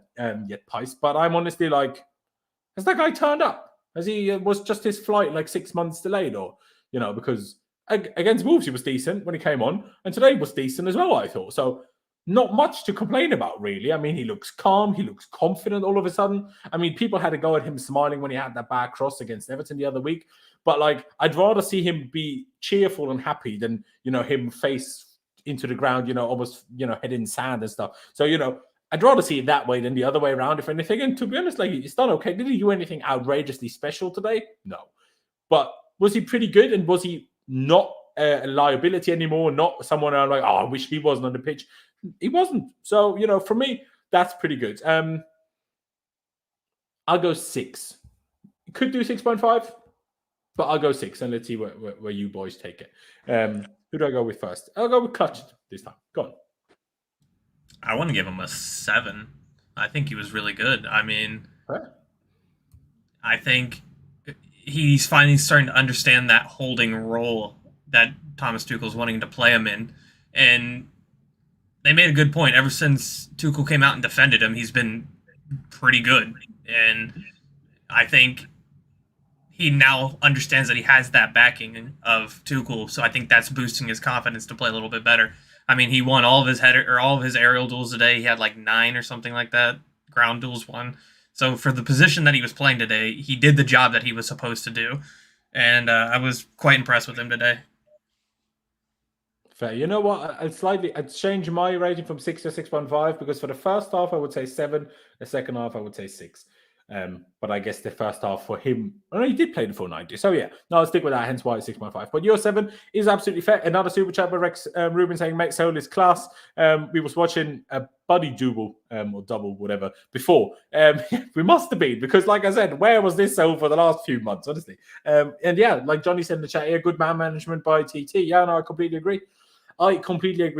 yet, Pice, but I'm honestly has that guy turned up? Was just his flight 6 months delayed? Or, because against Wolves he was decent when he came on, and today was decent as well, I thought. So not much to complain about, really. I mean, he looks calm, he looks confident all of a sudden. I mean, people had to go at him smiling when he had that bad cross against Everton the other week. But I'd rather see him be cheerful and happy than, him face into the ground, almost, head in sand and stuff. So, I'd rather see it that way than the other way around, if anything. And to be honest, it's done okay. Did he do anything outrageously special today? No. But was he pretty good? And was he not a liability anymore? Not someone I'm I wish he wasn't on the pitch. He wasn't. So, for me, that's pretty good. I'll go 6. Could do 6.5, but I'll go 6, and let's see where you boys take it. Who do I go with first? I'll go with Clutch this time. Go on. I want to give him a 7. I think he was really good. I mean, I think he's finally starting to understand that holding role that Thomas Tuchel's wanting to play him in. And they made a good point. Ever since Tuchel came out and defended him, he's been pretty good. And I think he now understands that he has that backing of Tuchel. So I think that's boosting his confidence to play a little bit better. I mean, he won all of his aerial duels today. He had 9 or something like that. Ground duels won. So for the position that he was playing today, he did the job that he was supposed to do. And I was quite impressed with him today. Fair. You know what? I'd change my rating from 6 to 6.5 because for the first half I would say 7, the second half I would say 6. But I guess the first half for him, he did play the full 90. So yeah, no, I'll stick with that. Hence why it's 6.5. But your 7 is absolutely fair. Another super chat by Rex Ruben saying, "Mate, Soul is class." We was watching a buddy double or double, whatever, before. We must have been because, like I said, where was this Soul for the last few months, honestly? And yeah, like Johnny said in the chat here, good man management by TT. Yeah, no, I completely agree.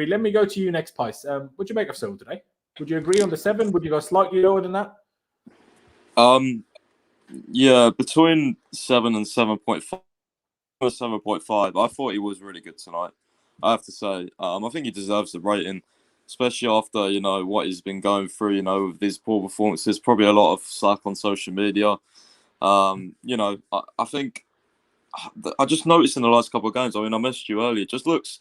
Let me go to you next, Pice. What'd you make of Soul today? Would you agree on the 7? Would you go slightly lower than that? Yeah, between 7 and 7.5. 7.5. I thought he was really good tonight. I have to say, I think he deserves the rating, especially after what he's been going through. With these poor performances, probably a lot of slack on social media. I think I just noticed in the last couple of games. I mean, I messaged you earlier. It just looks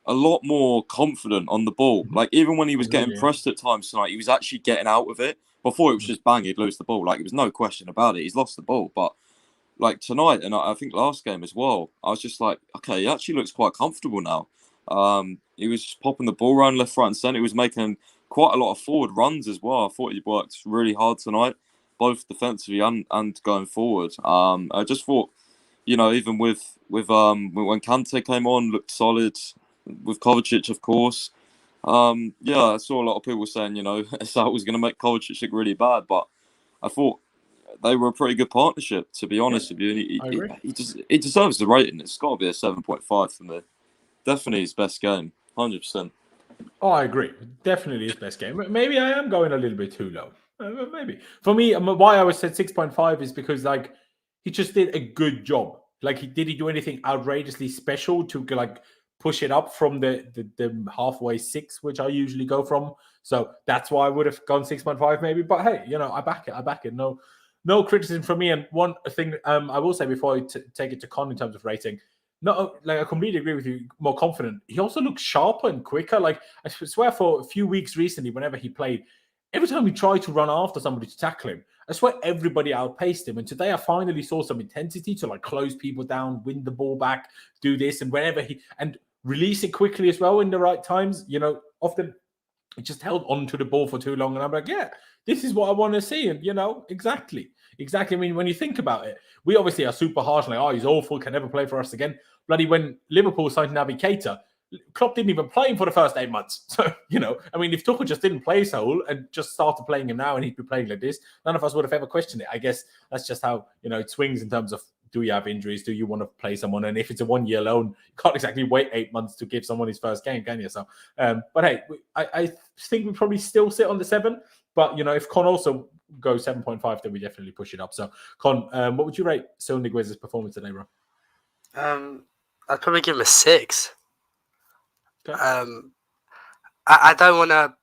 a lot more confident on the ball. Like even when he was getting pressed at times tonight, he was actually getting out of it. Before it was just bang, he'd lose the ball. Like it was no question about it. He's lost the ball, but like tonight, and I think last game as well, I was just like, okay, he actually looks quite comfortable now. He was just popping the ball around left, right, and centre. He was making quite a lot of forward runs as well. I thought he worked really hard tonight, both defensively and going forward. I just thought, even with when Kante came on, looked solid. With Kovacic, of course. I saw a lot of people saying, Saul was going to make Kovacic look really bad, but I thought they were a pretty good partnership, to be honest with you. And he deserves the rating. It's got to be a 7.5 for me. Definitely his best game, 100%. Oh, I agree. Definitely his best game. Maybe I am going a little bit too low. Maybe. For me, why I was said 6.5 is because, like, he just did a good job. Like, did he do anything outrageously special to, like, push it up from the halfway 6, which I usually go from? So that's why I would have gone 6.5 maybe. But hey, I back it. No criticism from me. And one thing I will say before I take it to Con in terms of rating, I completely agree with you. More confident. He also looks sharper and quicker. Like I swear, for a few weeks recently, whenever he played, every time he tried to run after somebody to tackle him, I swear everybody outpaced him. And today I finally saw some intensity to like close people down, win the ball back, do this, and whenever and release it quickly as well in the right times. Often it just held onto the ball for too long, and I'm like, yeah, this is what I want to see. And exactly. I mean, when you think about it, we obviously are super harsh, like, oh, he's awful, can never play for us again. Bloody when Liverpool signed Naby Keita, Klopp didn't even play him for the first 8 months. So, I mean, if Tuchel just didn't play Saul and just started playing him now and he'd be playing like this, none of us would have ever questioned it. I guess that's just how, it swings in terms of, do you have injuries? Do you want to play someone? And if it's a 1-year loan, you can't exactly wait 8 months to give someone his first game, can you? So, but hey, I think we probably still sit on the 7. But, if Con also goes 7.5, then we definitely push it up. So, Con, what would you rate Saul Niguez's performance today, bro? I'd probably give him a 6. Okay. I don't want to...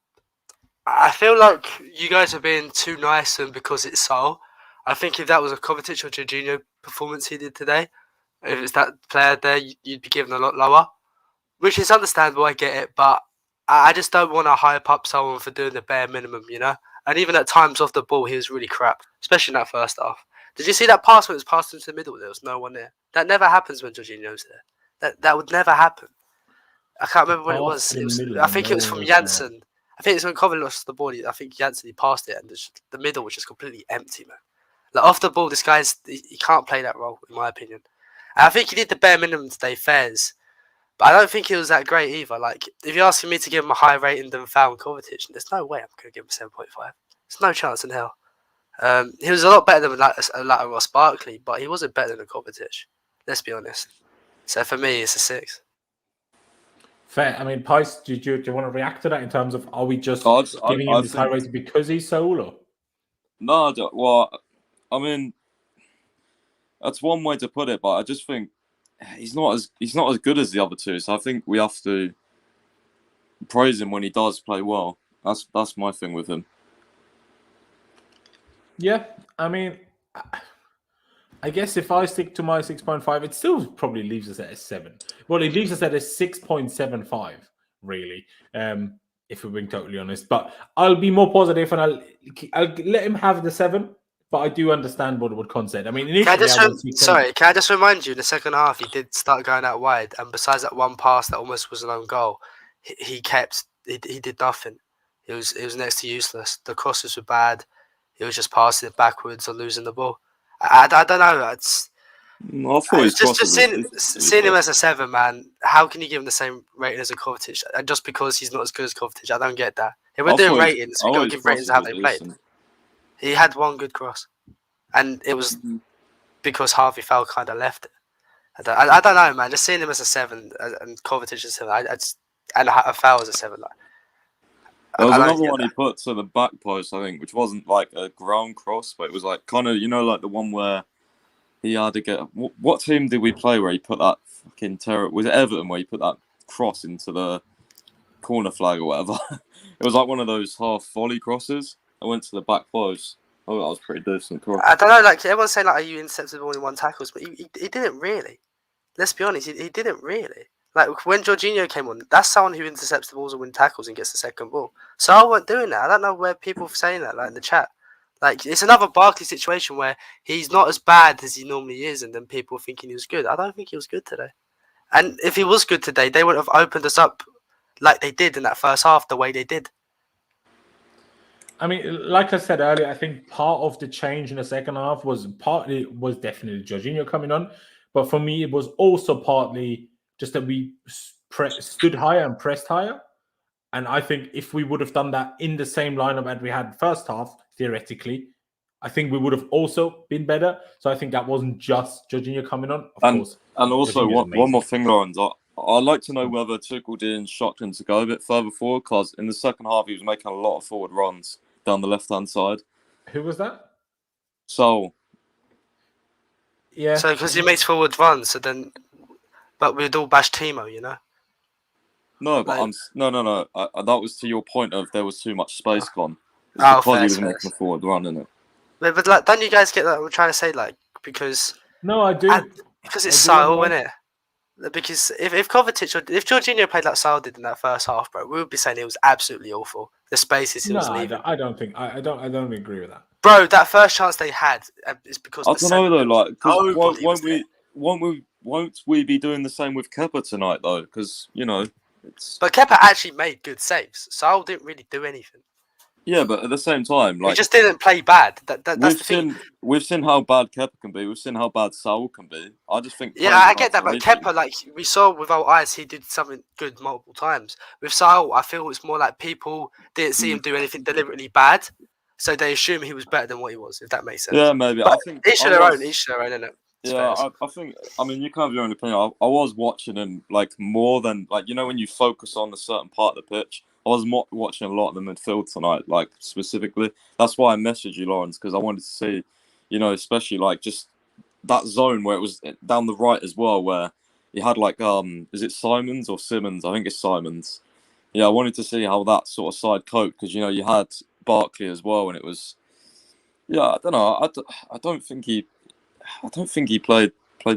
I feel like you guys are being too nice to him because it's Saul. I think if that was a Kovacic or Jorginho performance he did today, if it's that player there, you'd be given a lot lower, which is understandable. I get it, but I just don't want to hype up someone for doing the bare minimum, And even at times off the ball, he was really crap, especially in that first half. Did you see that pass when it was passed into the middle? There was no one there. That never happens when Jorginho's there. That would never happen. I can't remember when it was. I think it was from Janssen. I think it's when Kovacic lost the ball. I think Janssen, he passed it, and the middle was just completely empty, man. Like off the ball, this guy's he can't play that role, in my opinion. And I think he did the bare minimum today, fairs. But I don't think he was that great either. Like, if you're asking me to give him a higher rating than Val and Kovacic, there's no way I'm going to give him 7.5. There's no chance in hell. He was a lot better than a Ross Barkley, but he wasn't better than a Kovacic. Let's be honest. So for me, it's a 6. Fair. I mean, Pice, do you want to react to that in terms of, are we just giving him this high rating because he's Saul? Or? No, well, I mean, that's one way to put it, but I just think he's not as good as the other two. So I think we have to praise him when he does play well. That's my thing with him. Yeah, I mean, I guess if I stick to my 6.5, it still probably leaves us at a 7. Well, it leaves us at a 6.75, really. if we're being totally honest. But I'll be more positive and I'll let him have the 7. But I do understand what Con said. I mean, initially, Can I just remind you, in the second half, he did start going out wide, and besides that one pass that almost was an own goal, he did nothing. It was next to useless. The crosses were bad. He was just passing it backwards or losing the ball. I don't know. I thought his just crosses seeing him as a 7, man. How can you give him the same rating as a Kovacic? And just because he's not as good as Kovacic, I don't get that. If we're doing ratings, we got to give ratings how they played. He had one good cross, and it was because Harvey Vale kind of left it. I don't know, man. Just seeing him as a 7 and Kovacic as a 7, and a Vale as a 7. There was another one he put to the back post, I think, which wasn't like a ground cross, but it was like kind of, like the one where he had to get. What team did we play where he put that fucking terror? Was it Everton where he put that cross into the corner flag or whatever? It was like one of those half volley crosses. I went to the back post. Oh, that was pretty decent cross. I don't know. Like everyone's saying, are you interceptable in 1 tackles? But he didn't really. Let's be honest. He didn't really. Like when Jorginho came on, that's someone who intercepts the balls and wins tackles and gets the second ball. So I weren't doing that. I don't know where people are saying that, like in the chat. Like it's another Barkley situation where he's not as bad as he normally is, and then people thinking he was good. I don't think he was good today. And if he was good today, they would have opened us up like they did in that first half, the way they did. I mean, like I said earlier, I think part of the change in the second half was definitely Jorginho coming on, but for me, it was also partly just that we stood higher and pressed higher. And I think if we would have done that in the same lineup that we had first half, theoretically, I think we would have also been better. So I think that wasn't just Jorginho coming on, of course. And also, one more thing, Laurenz. I'd like to know whether Tuchel did instruct him to go a bit further forward, because in the second half, he was making a lot of forward runs down the left-hand side. Who was that? Saul. Yeah. So because he makes forward runs, but we'd all bash Timo, No, but no. That was to your point of there was too much space gone. Because he was making a forward run, innit? But like, don't you guys get that? I'm trying to say, like, because no, I do. Because it's Saul, isn't it? Because if Kovacic or if Jorginho played like Saul did in that first half, bro, we would be saying it was absolutely awful. The spaces he was leaving. I don't agree with that. Bro, that first chance they had is because I don't know though, like, won't we be doing the same with Kepa tonight though? Because it's. But Kepa actually made good saves. Saul didn't really do anything. Yeah, but at the same time, like, he just didn't play bad. That's the thing. We've seen how bad Kepa can be. We've seen how bad Saul can be. I just think. Yeah, I get that, but Kepa, like we saw with our eyes, he did something good multiple times. With Saul, I feel it's more like people didn't see him do anything deliberately bad, so they assume he was better than what he was. If that makes sense. Yeah, maybe. But I think each their own, innit? Yeah, I think. I mean, you can have your own opinion. I was watching him like more than like when you focus on a certain part of the pitch. I was watching a lot of the midfield tonight, like specifically. That's why I messaged you, Laurenz, because I wanted to see, especially like just that zone where it was down the right as well, where you had like, is it Simons or Simmons? I think it's Simons. Yeah, I wanted to see how that sort of side coped because you had Barkley as well, and it was, I don't know. I don't think he played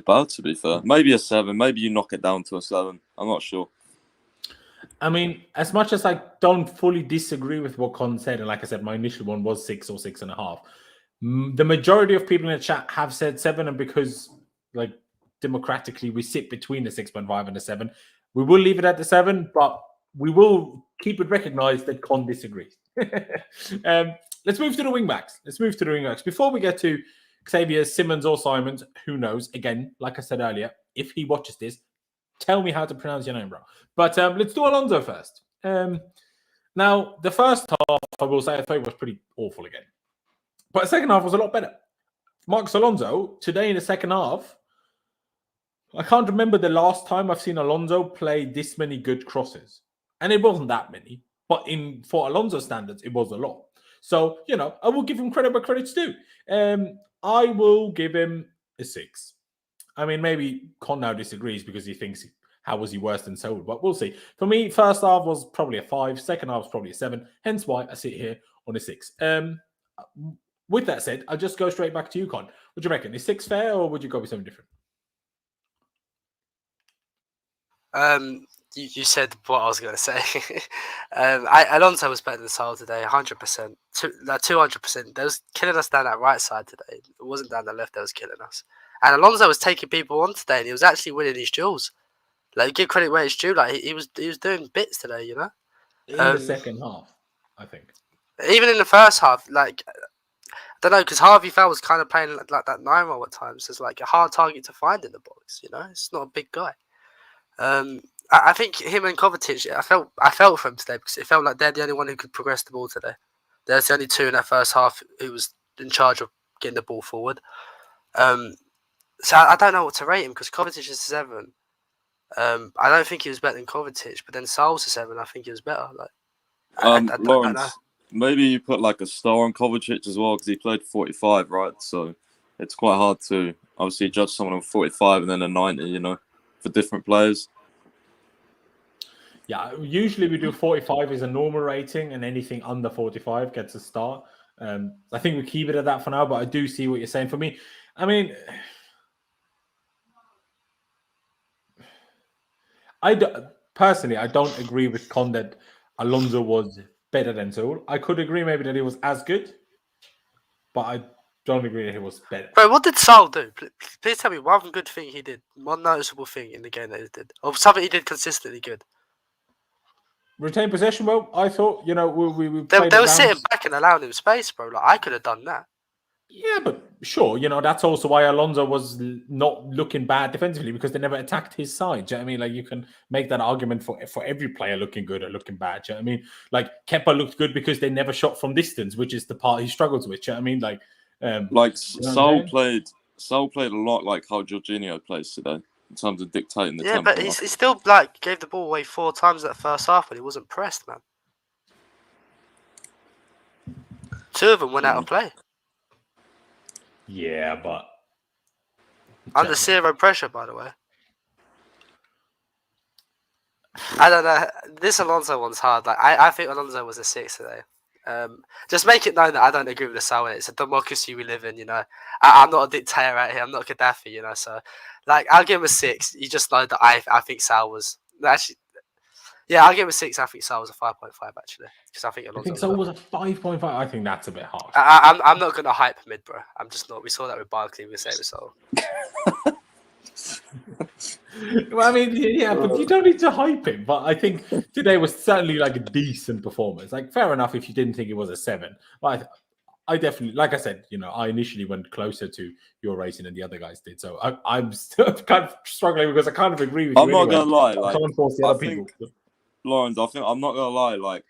bad, to be fair. Maybe a 7. Maybe you knock it down to a 7. I'm not sure. I mean, as much as I don't fully disagree with what Con said, and like I said, my initial one was 6 or 6.5. The majority of people in the chat have said 7, and because, like, democratically, we sit between the 6.5 and the 7, we will leave it at the 7, but we will keep it recognized that Con disagrees. Let's move to the wing-backs. Before we get to Xavier Simons or Simons, who knows? Again, like I said earlier, if he watches this, tell me how to pronounce your name, bro. But let's do Alonso first. Now, the first half, I will say, I thought it was pretty awful again. But the second half was a lot better. Marcos Alonso, today in the second half, I can't remember the last time I've seen Alonso play this many good crosses. And it wasn't that many. But for Alonso standards, it was a lot. So, I will give him credit where credit's due. I will give him a 6. I mean, maybe Con now disagrees because he thinks, how was he worse than Saul? But we'll see. For me, first half was probably a 5. Second half was probably a 7. Hence why I sit here on a 6. With that said, I'll just go straight back to you, Con. What do you reckon? Is 6 fair or would you go with something different? You said what I was going to say. Alonso was better than Saul today, 100%, 200%. They was killing us down that right side today. It wasn't down the left that was killing us. And Alonso was taking people on today, and he was actually winning these duels. Like, give credit where it's due. Like, he was doing bits today, you know. In the second half, I think. Even in the first half, like, I don't know, because Harvey Vale was kind of playing like that 9 role at times. It's like a hard target to find in the box, you know. It's not a big guy. I think him and Kovacic, I felt for him today because it felt like they're the only one who could progress the ball today. There's the only two in that first half who was in charge of getting the ball forward. So I don't know what to rate him because Kovacic is a 7. I don't think he was better than Kovacic, but then Saul's a 7. I think he was better. Like, Laurenz, maybe you put like a star on Kovacic as well because he played 45, right? So it's quite hard to obviously judge someone on 45 and then a 90, you know, for different players. Yeah, usually we do 45 is a normal rating, and anything under 45 gets a star. I think we keep it at that for now, but I do see what you're saying. For me, I mean, personally, I don't agree with Con that Alonso was better than Saul. I could agree maybe that he was as good, but I don't agree that he was better. Bro, what did Saul do? Please tell me one good thing he did, one noticeable thing in the game that he did, or something he did consistently good. Retain possession, well, I thought, you know, we they were sitting back and allowing him space, bro. Like, I could have done that. Yeah, but sure, you know, that's also why Alonso was not looking bad defensively because they never attacked his side. Do you know what I mean? Like, you can make that argument for every player looking good or looking bad. Do you know what I mean? Like, Kepa looked good because they never shot from distance, which is the part he struggles with. Do you know what I mean? Like, Saul played a lot like how Jorginho plays today in terms of dictating the tempo. Yeah, but he still like gave the ball away 4 times that first half when he wasn't pressed, man. 2 of them went out of play. Yeah, but under 0 pressure, by the way. I don't know. This Alonso one's hard. Like, I think Alonso was a 6 today. Just make it known that I don't agree with the Saul. It's a democracy we live in, you know. I'm not a dictator out here. I'm not Gaddafi, you know. So, like, I'll give him a 6. You just know that I think Saul was actually. Yeah, I'll give him a 6. I think Saul was a 5.5 actually, because I think Alonso. Saul was a 5.5. I think that's a bit harsh. I'm not gonna hype mid, bro. I'm just not. We saw that with Barkley. We say with Saul. Well, I mean, yeah, but you don't need to hype him. But I think today was certainly like a decent performance. Like, fair enough if you didn't think it was a 7. But I definitely, like I said, you know, I initially went closer to your rating than the other guys did. So I'm still kind of struggling because I kind of agree with you. I'm not gonna lie, like, people. Laurenz, I think I'm not gonna lie, like,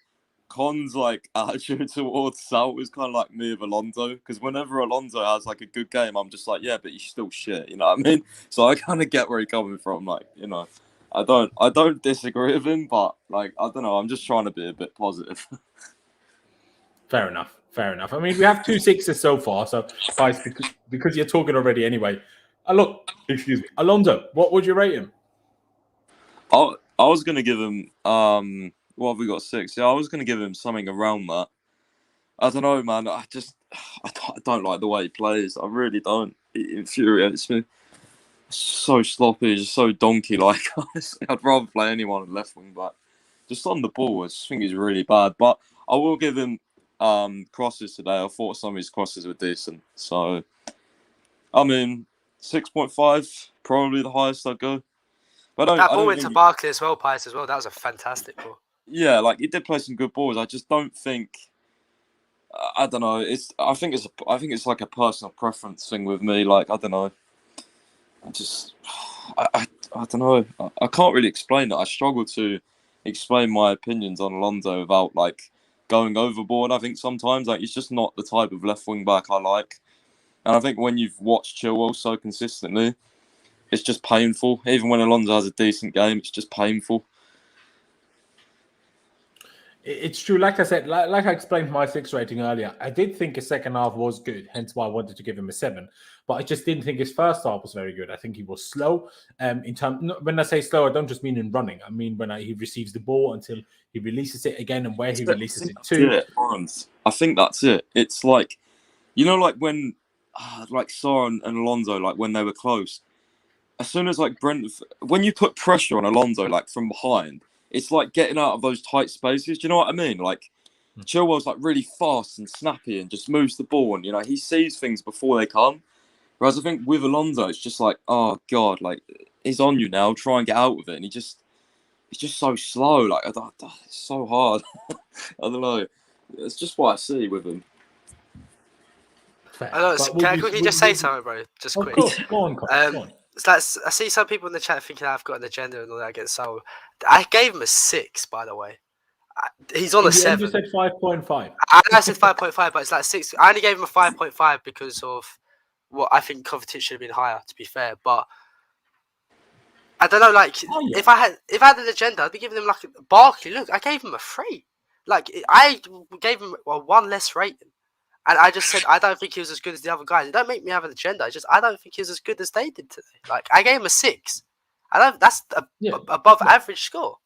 Con's like attitude towards Saul is kind of like me with Alonso, because whenever Alonso has like a good game, I'm just like, yeah, but he's still shit, you know what I mean? So I kind of get where he's coming from. Like, you know, I don't disagree with him, but like, I don't know, I'm just trying to be a bit positive. Fair enough. I mean, we have 2 6s so far, so guys, because you're talking already anyway. Excuse me, Alonso, what would you rate him? I was gonna give him what have we got, 6? Yeah, I was gonna give him something around that. I don't know, man. I don't like the way he plays. I really don't. It infuriates me. So sloppy, just so donkey-like. I'd rather play anyone on left wing back. Just on the ball, I just think he's really bad. But I will give him crosses today. I thought some of his crosses were decent. So, I mean, 6.5, probably the highest I'd go. But that ball went to Barkley as well, Pius as well. That was a fantastic ball. Yeah, like, he did play some good balls. I just don't think. I don't know. I think it's like a personal preference thing with me. Like, I don't know. I don't know. I can't really explain it. I struggle to explain my opinions on Alonso without like going overboard. I think sometimes like he's just not the type of left wing back I like. And I think when you've watched Chilwell so consistently, it's just painful. Even when Alonso has a decent game, it's just painful. It's true. Like I said, like I explained my 6 rating earlier, I did think his second half was good, hence why I wanted to give him a 7. But I just didn't think his first half was very good. I think he was slow. When I say slow, I don't just mean in running. I mean when he receives the ball until he releases it again and where he releases it to. I think that's it. It's like, you know, like when like Saul and Alonso, like when they were close, as soon as like when you put pressure on Alonso like from behind, it's like getting out of those tight spaces. Do you know what I mean? Like Chilwell's like really fast and snappy and just moves the ball, and he sees things before they come. Whereas I think with Alonso, it's just like, oh god, like he's on you now. Try and get out with it, and he's just so slow. Like it's so hard. I don't know. It's just what I see with him. I know, can I quickly just say something, bro? Just quick. Go on. It's like, I see some people in the chat thinking I've got an agenda and all that against Saul. I gave him a 6, by the way. He's on a 7. You said 5.5. I said 5.5, but it's like 6. I only gave him a 5.5 because of what I think Kovacic should have been higher, to be fair. But I don't know, like if I had an agenda, I'd be giving him like Barkley. Look, I gave him a 3. Like I gave him a 1 less rating. And I just said I don't think he was as good as the other guys. It don't make me have an agenda. I don't think he was as good as they did today. Like I gave him a 6. That's above average score.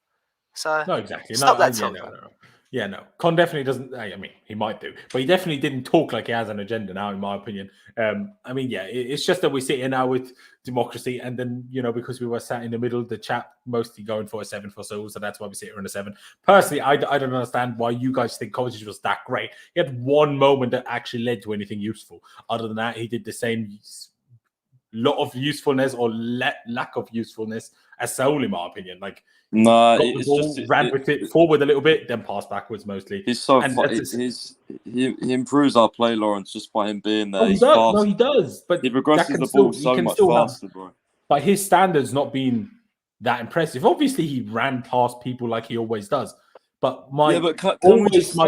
So no, exactly. Stop that talk. No. Yeah, no. Con definitely doesn't. I mean, he might do, but he definitely didn't talk like he has an agenda now, in my opinion. I mean, yeah, it's just that we sit here now with democracy, and then because we were sat in the middle, the chat mostly going for a 7 for Saul, so that's why we sit here on a 7. Personally, I don't understand why you guys think Kovacic was that great. He had one moment that actually led to anything useful. Other than that, he did the same lot of usefulness or lack of usefulness as Saul, in my opinion. Like, it's just ran with it forward a little bit, then passed backwards mostly. He's so he improves our play, Laurenz, just by him being there. He does. No, he does. But he progresses the ball so much faster, bro. But his standards not being that impressive. Obviously, he ran past people like he always does. But my criticism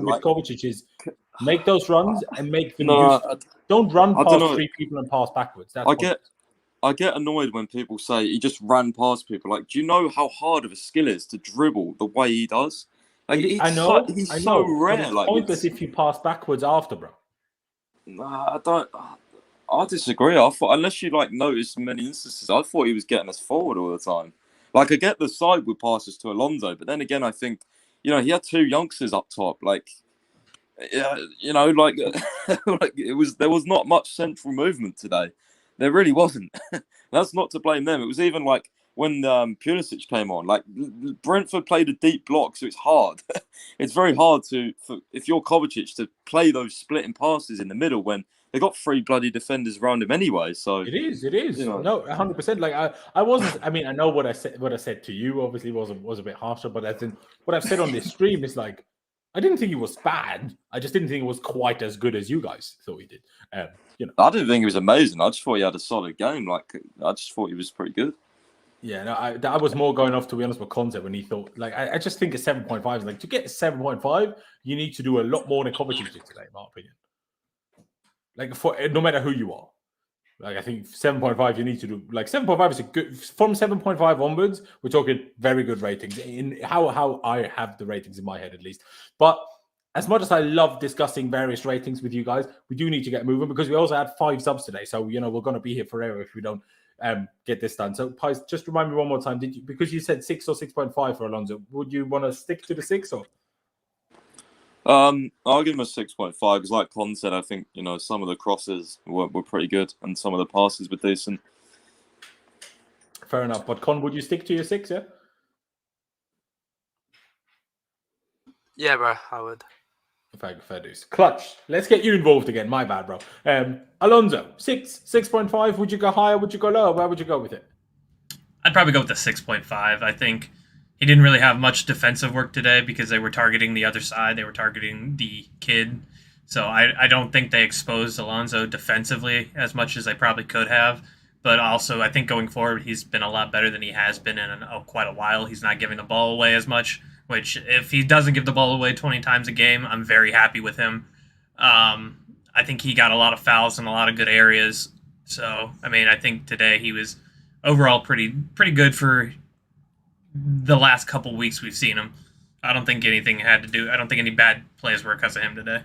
with Kovacic is make those runs and make them useful. Don't run past 3 people and pass backwards. I get annoyed when people say he just ran past people. Like, do you know how hard of a skill is to dribble the way he does? Like, I know. He's so rare. It's like, pointless if you pass backwards after, bro. Nah, I don't. I disagree. I thought unless you notice many instances, I thought he was getting us forward all the time. Like, I get the sideward passes to Alonso, but then again, I think he had 2 youngsters up top. Like, there was not much central movement today. There really wasn't. That's not to blame them. It was even like when Pulisic came on. Like Brentford played a deep block, so it's hard. It's very hard if you're Kovacic to play those splitting passes in the middle when they got 3 bloody defenders around him anyway. So it is. No, 100%. Like I wasn't. I mean, I know what I said to you. Obviously, was a bit harsher, but as in what I've said on this stream is like, I didn't think he was bad. I just didn't think it was quite as good as you guys thought he did. I didn't think he was amazing. I just thought he had a solid game. Like, I just thought he was pretty good. Yeah, no, I was more going off, to be honest, with Kante when he thought, like, I just think a 7.5 is like, to get a 7.5, you need to do a lot more than Kovacic did today, in my opinion. Like, for no matter who you are. Like, I think 7.5, you need to do, like, 7.5 is a good, from 7.5 onwards, we're talking very good ratings, in how I have the ratings in my head, at least. But as much as I love discussing various ratings with you guys, we do need to get moving because we also had 5 subs today. So, we're going to be here forever if we don't get this done. So, Pies, just remind me one more time, because you said 6 or 6.5 for Alonso, would you want to stick to the 6 or? I'll give him a 6.5 because, like Con said, I think some of the crosses were pretty good and some of the passes were decent. Fair enough, but Con, would you stick to your 6? Yeah. Yeah, bro, I would. Fair dues. Clutch. Let's get you involved again. My bad, bro. Alonso, 6.5. Would you go higher? Would you go lower? Where would you go with it? I'd probably go with the 6.5. I think he didn't really have much defensive work today because they were targeting the other side. They were targeting the kid. So I don't think they exposed Alonso defensively as much as they probably could have. But also, I think going forward, he's been a lot better than he has been in quite a while. He's not giving the ball away as much, which if he doesn't give the ball away 20 times a game, I'm very happy with him. I think he got a lot of fouls in a lot of good areas. So, I mean, I think today he was overall pretty good for the last couple weeks we've seen him. I don't think anything had to do. I don't think any bad plays were because of him today.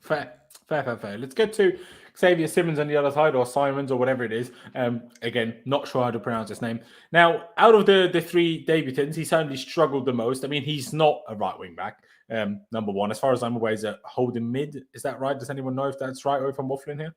Fair. Let's get to Xavier Simons on the other side, or Simons, or whatever it is. Again, not sure how to pronounce his name. Now, out of the 3 debutants, he certainly struggled the most. I mean, he's not a right wing back. Number one, as far as I'm aware, he's a holding mid. Is that right? Does anyone know if that's right, or if I'm waffling here?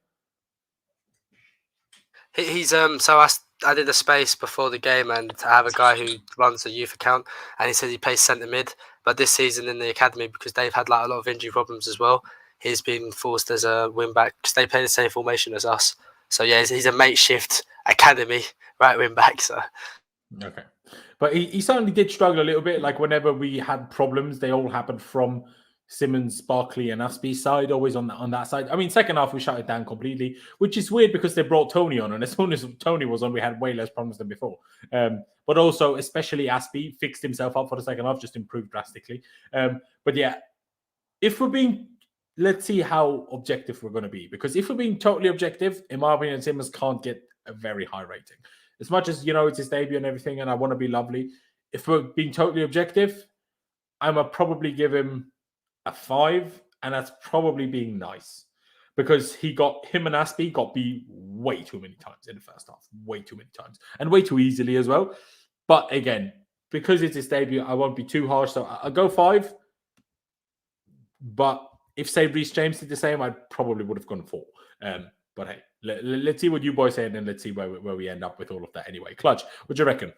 He's so I did a space before the game, and I have a guy who runs a youth account, and he said he plays centre mid, but this season in the academy, because they've had like a lot of injury problems as well, he's been forced as a wing back because they play the same formation as us. So yeah, he's a makeshift academy right wing back. So Okay. But he certainly did struggle a little bit. Like whenever we had problems, they all happened from Simons, Barkley, and Aspi's side, always on that side. I mean, second half we shut it down completely, which is weird because they brought Tony on, and as soon as Tony was on, we had way less problems than before. But also, especially Aspi fixed himself up for the second half, just improved drastically. But yeah, if we're being, let's see how objective we're going to be, because if we're being totally objective, in my opinion, Simons can't get a very high rating. As much as, it's his debut and everything, and I want to be lovely, if we're being totally objective, I'm going to probably give him a 5, and that's probably being nice. Because him and Aspi got beat way too many times in the first half. Way too many times. And way too easily as well. But again, because it's his debut, I won't be too harsh. So I'll go 5. But if, say, Reece James did the same, I probably would have gone 4. But hey, let's see what you boys say, and then let's see where we end up with all of that anyway. Clutch, what do you reckon?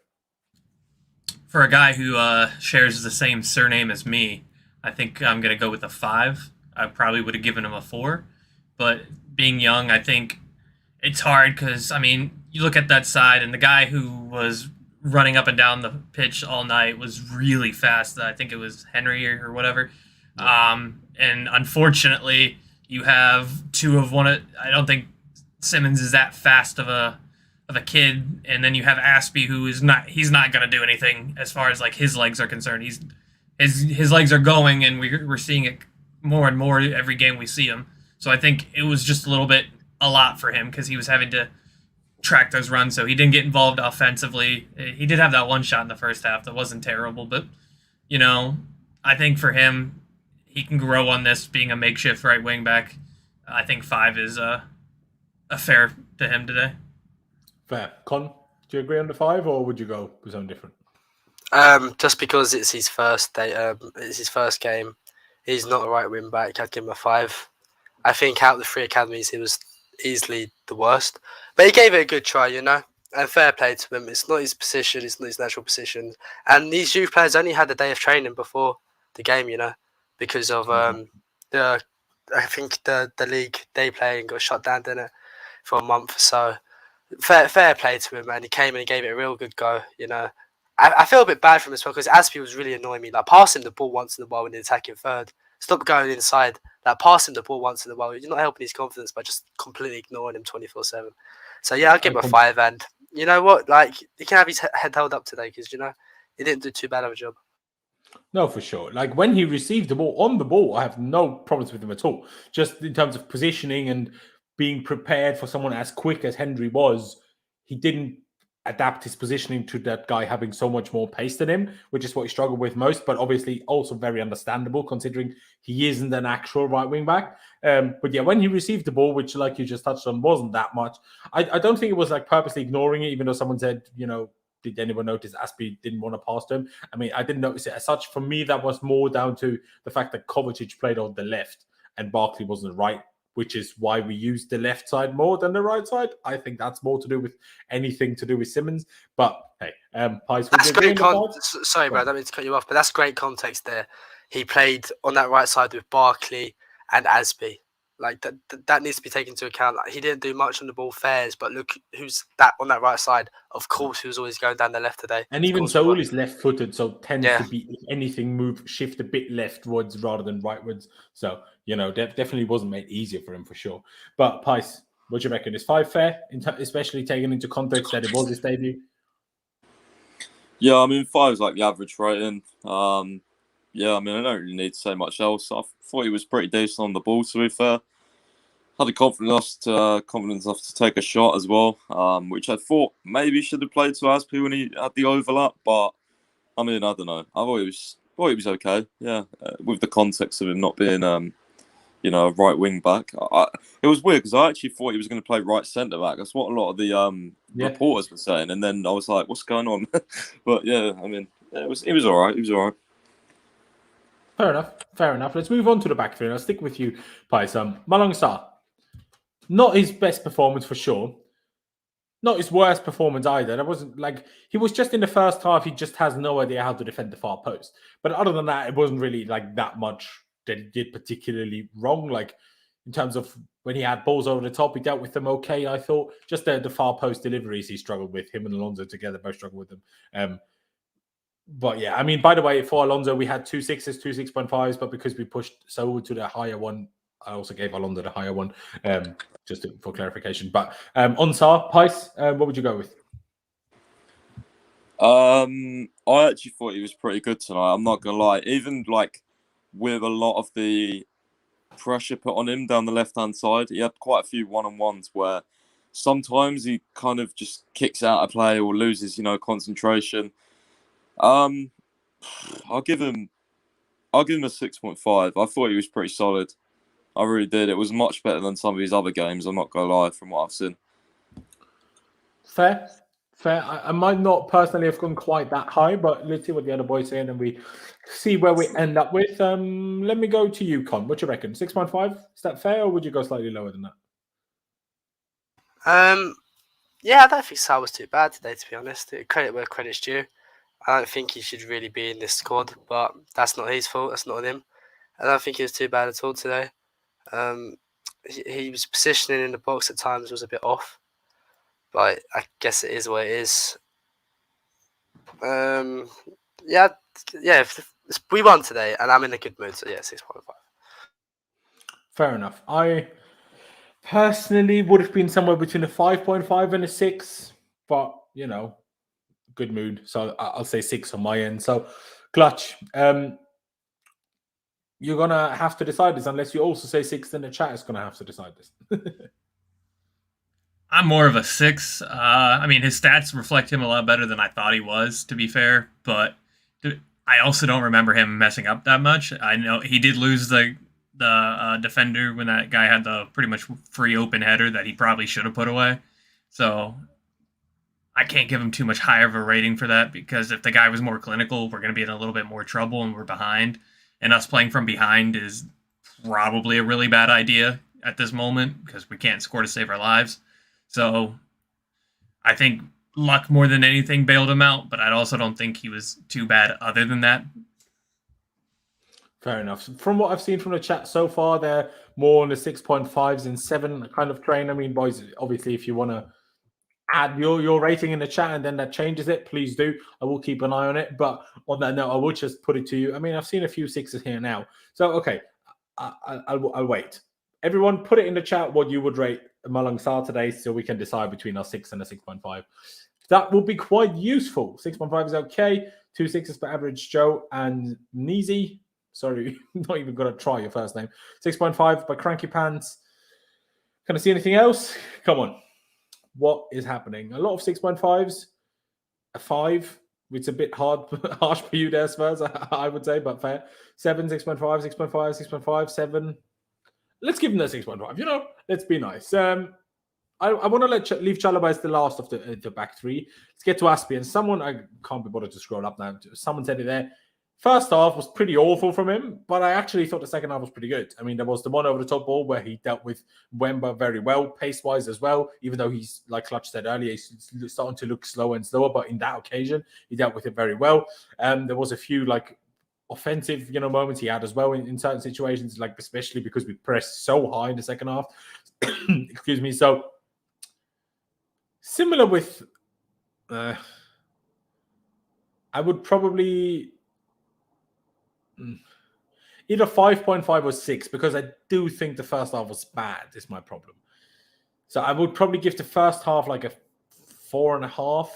For a guy who shares the same surname as me, I think I'm going to go with a 5. I probably would have given him a 4. But being young, I think it's hard because, I mean, you look at that side, and the guy who was running up and down the pitch all night was really fast. I think it was Henry or whatever. And unfortunately, you have I don't think Simons is that fast of a kid, and then you have Aspi, who he's not going to do anything as far as like his legs are concerned. His legs are going, and we're seeing it more and more every game we see him. So I think it was just a lot for him because he was having to track those runs, so he didn't get involved offensively. He did have that one shot in the first half that wasn't terrible, but I think for him, he can grow on this being a makeshift right wing back. I think 5 is a fair to him today. Fair. Con, do you agree on the 5, or would you go with something different? Just because it's his first day, it's his first game. He's not a right wing back. I'd give him a 5. I think out of the 3 academies, he was easily the worst, but he gave it a good try, and fair play to him. It's not his position, it's not his natural position, and these youth players only had a day of training before the game, because of I think the league they play and got shut down, didn't it, for a month or so. Fair play to him, man. He came in and gave it a real good go, I feel a bit bad for him as well because Aspi was really annoying me. Like, pass him the ball once in a while in the attacking third. Stop going inside. Like, pass him the ball once in a while. You're not helping his confidence by just completely ignoring him 24/7. So yeah, I'll give him a 5. And you know what? Like, he can have his head held up today because he didn't do too bad of a job. No, for sure. Like when he received the ball, I have no problems with him at all. Just in terms of positioning and being prepared for someone as quick as Henry was, he didn't adapt his positioning to that guy having so much more pace than him, which is what he struggled with most, but obviously also very understandable considering he isn't an actual right wing back. But yeah, when he received the ball, which like you just touched on, wasn't that much, I don't think it was like purposely ignoring it, even though someone said, did anyone notice Aspi didn't want to pass to him? I mean, I didn't notice it as such. For me, that was more down to the fact that Kovacic played on the left and Barkley was on the right, which is why we use the left side more than the right side. I think that's more to do with anything to do with Simons. But hey, Pies, that's great. Sorry, bro, I don't mean to cut you off, but that's great context there. He played on that right side with Barkley and Aspi. Like that needs to be taken into account. Like, he didn't do much on the ball fairs, but look who's that on that right side. Of course, he was always going down the left today. And even Saul is left-footed, so tends to be, if anything, shift a bit leftwards rather than rightwards. So definitely wasn't made easier for him for sure. But Pice, what do you reckon? Is 5 fair, especially taking into context that it was his debut? Yeah, I mean 5 is like the average rating. Yeah, I mean, I don't really need to say much else. I thought he was pretty decent on the ball, to be fair. Had the confidence enough to take a shot as well, which I thought maybe should have played to Aspi when he had the overlap. But, I mean, I don't know. I thought he was okay, yeah, with the context of him not being, a right wing back. It was weird because I actually thought he was going to play right centre back. That's what a lot of the reporters were saying. And then I was like, what's going on? But, yeah, I mean, it was all right. He was all right. Fair enough. Let's move on to the back three. I'll stick with you, Pies. Malang Sarr. Not his best performance for sure. not his worst performance either. That wasn't like he was just in the first half. He just has no idea how to defend the far post. But other than that, it wasn't really like that much that he did particularly wrong. Like in terms of when he had balls over the top, he dealt with them okay. I thought just the far post deliveries he struggled with. Him and Alonso together both struggled with them. But yeah, I mean, by the way, for Alonso, we had 2 6s, 2 6.5s, but because we pushed Saul to the higher one, I also gave Alonso the higher one, for clarification. But on Sar, Pice, what would you go with? I actually thought he was pretty good tonight. I'm not gonna lie. Even like with a lot of the pressure put on him down the left-hand side, he had quite a few one-on-ones where sometimes he kind of just kicks out a play or loses, concentration. I'll give him a 6.5. I thought he was pretty solid. I really did. It was much better than some of his other games. I'm not gonna lie, from what I've seen. Fair. I might not personally have gone quite that high, but let's see what the other boys say, and then we see where we end up with. Let me go to you, Con. What do you reckon? 6.5? Is that fair, or would you go slightly lower than that? Yeah, I don't think Sal was too bad today, to be honest. Credit where credit's due. I don't think he should really be in this squad, but that's not his fault. That's not on him. I don't think he was too bad at all today. He was positioning in the box at times was a bit off, but I guess it is what it is. Yeah. We won today, and I'm in a good mood, so yeah, 6.5. Fair enough. I personally would have been somewhere between a 5.5 and a 6, but good mood. So I'll say 6 on my end. So, Clutch, you're going to have to decide this unless you also say 6, then the chat is going to have to decide this. I'm more of a 6. I mean, his stats reflect him a lot better than I thought he was, to be fair. But I also don't remember him messing up that much. I know he did lose the defender when that guy had the pretty much free open header that he probably should have put away. So I can't give him too much higher of a rating for that, because if the guy was more clinical, we're going to be in a little bit more trouble and we're behind. And us playing from behind is probably a really bad idea at this moment because we can't score to save our lives. So I think luck more than anything bailed him out, but I also don't think he was too bad other than that. Fair enough. From what I've seen from the chat so far, they're more on the 6.5s and 7 kind of train. I mean, boys, obviously, if you want to add your rating in the chat and then that changes it, please do. I will keep an eye on it. But on that note, I will just put it to you. I mean, I've seen a few 6s here now. So, okay, I'll wait. Everyone, put it in the chat what you would rate Malang Sarr today so we can decide between a 6 and a 6.5. That will be quite useful. 6.5 is okay. 2 6s for Average Joe and Neezy. Sorry, not even going to try your first name. 6.5 by Cranky Pants. Can I see anything else? Come on. What is happening? A lot of 6.5s. A 5, which is a bit harsh for you there, Spurs, I would say, but fair. 7, 6.5, 6.5, 6.5, 7. Let's give him the 6.5. Let's be nice. I want to leave Chalobah as the last of the back three. Let's get to Aspi. And someone, I can't be bothered to scroll up now. Someone said it there. First half was pretty awful from him, but I actually thought the second half was pretty good. I mean, there was the one over the top ball where he dealt with Wemba very well, pace-wise as well, even though he's, like Clutch said earlier, he's starting to look slower and slower, but in that occasion, he dealt with it very well. There was a few, offensive, moments he had as well in certain situations, especially because we pressed so high in the second half. Excuse me. So, similar with... I would probably... either 5.5 or 6, because I do think the first half was bad, is my problem. So I would probably give the first half a 4.5,